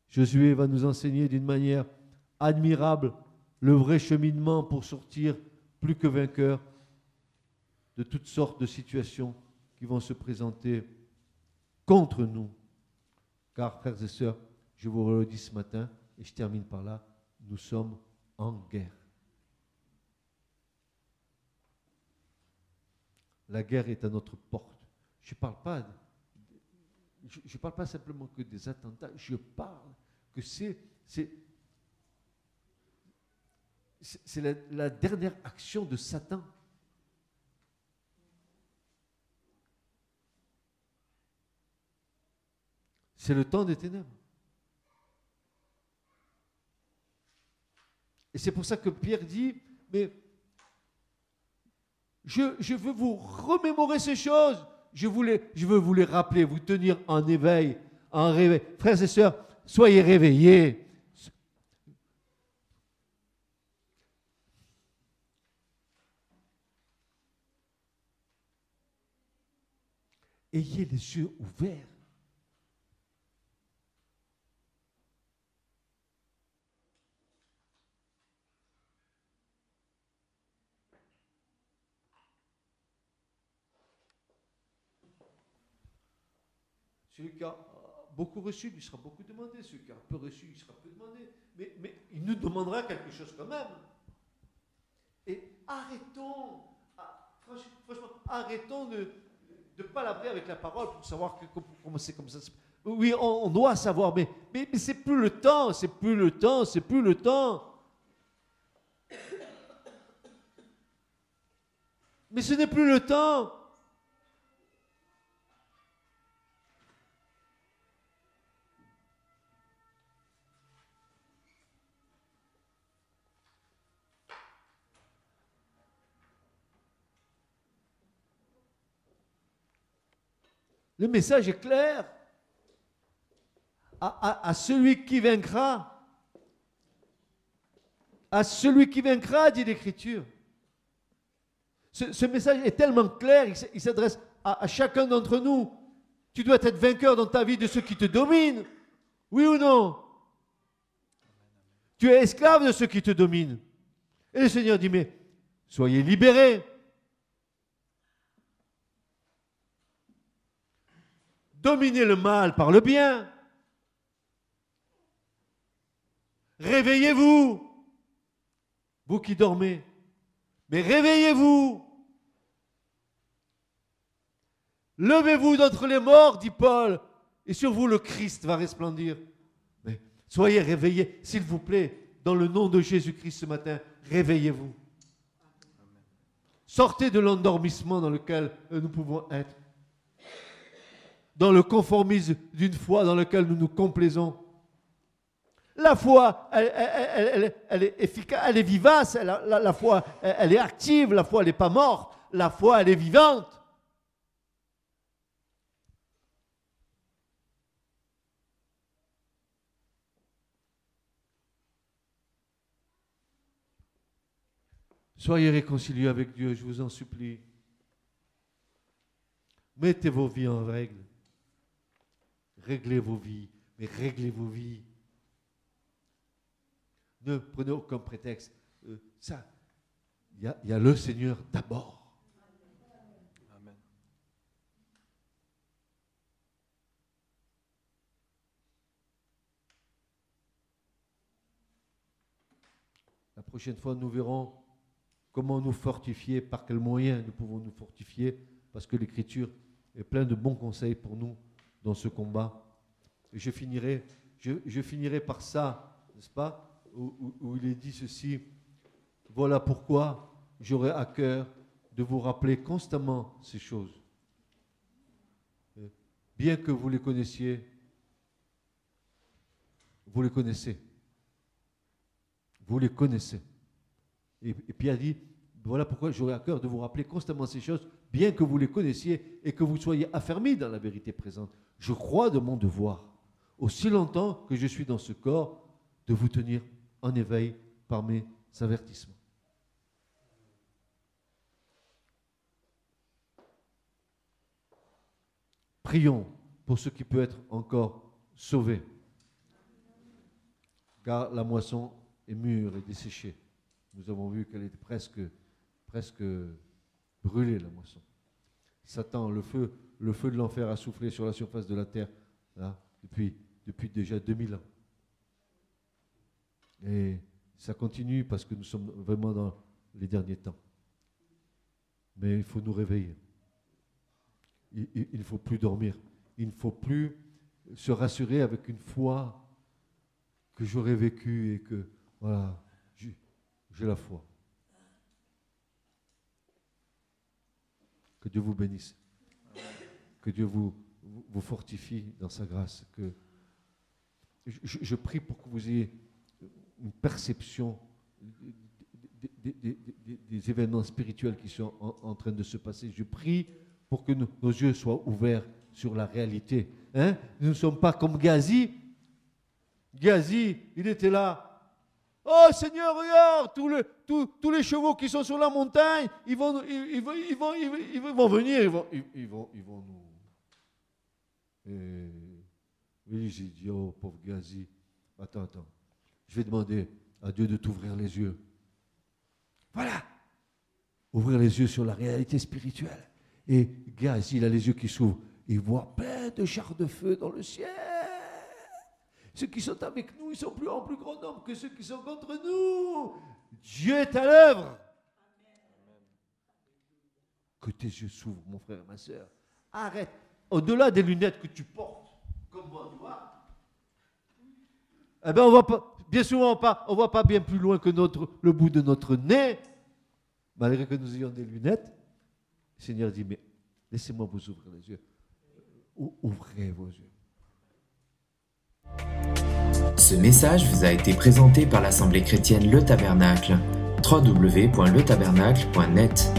Josué va nous enseigner d'une manière admirable le vrai cheminement pour sortir plus que vainqueur de toutes sortes de situations qui vont se présenter contre nous. Car, frères et sœurs, je vous le dis ce matin, et je termine par là, nous sommes en guerre. La guerre est à notre porte. Je ne parle pas simplement que des attentats, je parle que c'est la dernière action de Satan. C'est le temps des ténèbres. Et c'est pour ça que Pierre dit, mais je veux vous remémorer ces choses. Je veux vous les rappeler, vous tenir en éveil, en réveil. Frères et sœurs, soyez réveillés. Ayez les yeux ouverts. Celui qui a beaucoup reçu, lui sera beaucoup demandé. Celui qui a peu reçu, il sera peu demandé. Mais il nous demandera quelque chose quand même. Et arrêtons, franchement, arrêtons de palabrer avec la parole pour savoir comment c'est comme ça. Oui, on doit savoir, mais c'est plus le temps, c'est plus le temps, c'est plus le temps. Mais ce n'est plus le temps. Le message est clair. À celui qui vaincra. À celui qui vaincra, dit l'Écriture. Ce message est tellement clair, il s'adresse à chacun d'entre nous. Tu dois être vainqueur dans ta vie de ceux qui te dominent. Oui ou non? Tu es esclave de ceux qui te dominent. Et le Seigneur dit, mais soyez libérés. Dominez le mal par le bien. Réveillez-vous, vous qui dormez. Mais réveillez-vous. Levez-vous d'entre les morts, dit Paul, et sur vous le Christ va resplendir. Mais soyez réveillés, s'il vous plaît, dans le nom de Jésus-Christ ce matin, réveillez-vous. Sortez de l'endormissement dans lequel nous pouvons être. Dans le conformisme d'une foi dans laquelle nous nous complaisons. La foi, elle est efficace, elle est vivace, la foi, elle est active, la foi, elle n'est pas morte, la foi, elle est vivante. Soyez réconciliés avec Dieu, je vous en supplie. Mettez vos vies en règle. Réglez vos vies, mais réglez vos vies. Ne prenez aucun prétexte. Il y a le Seigneur d'abord. Amen. La prochaine fois, nous verrons comment nous fortifier, par quels moyens nous pouvons nous fortifier, parce que l'Écriture est pleine de bons conseils pour nous dans ce combat. Et je finirai par ça, n'est-ce pas, où il est dit ceci: voilà pourquoi j'aurai à cœur de vous rappeler constamment ces choses. Bien que vous les connaissiez, vous les connaissez. Vous les connaissez. Et Pierre dit, voilà pourquoi j'aurai à cœur de vous rappeler constamment ces choses, bien que vous les connaissiez et que vous soyez affermis dans la vérité présente. Je crois de mon devoir, aussi longtemps que je suis dans ce corps, de vous tenir en éveil par mes avertissements. Prions pour ce qui peut être encore sauvé, car la moisson est mûre et desséchée. Nous avons vu qu'elle était presque brûlée, la moisson. Satan, le feu de l'enfer a soufflé sur la surface de la terre là, depuis déjà 2000 ans. Et ça continue parce que nous sommes vraiment dans les derniers temps. Mais il faut nous réveiller. Il ne faut plus dormir. Il ne faut plus se rassurer avec une foi que j'aurais vécue et que, voilà, j'ai la foi. Que Dieu vous bénisse. Que Dieu vous fortifie dans sa grâce. Que je prie pour que vous ayez une perception des événements spirituels qui sont en train de se passer. Je prie pour que nos yeux soient ouverts sur la réalité. Hein? Nous ne sommes pas comme Gazi. Gazi, il était là. Oh Seigneur, regarde, tous les chevaux qui sont sur la montagne, ils vont venir, ils vont nous. Et oui, j'ai dit, oh pauvre Gazi, attends, je vais demander à Dieu de t'ouvrir les yeux. Voilà, ouvrir les yeux sur la réalité spirituelle. Et Gazi, il a les yeux qui s'ouvrent, il voit plein de chars de feu dans le ciel. Ceux qui sont avec nous, ils sont en plus grand nombre que ceux qui sont contre nous. Dieu est à l'œuvre. Que tes yeux s'ouvrent, mon frère et ma soeur. Arrête. Au-delà des lunettes que tu portes, comme moi, tu vois, eh ben on va pas, bien souvent, on ne voit pas bien plus loin que le bout de notre nez, malgré que nous ayons des lunettes. Le Seigneur dit, mais laissez-moi vous ouvrir les yeux. Ouvrez vos yeux. Ce message vous a été présenté par l'Assemblée chrétienne Le Tabernacle. www.letabernacle.net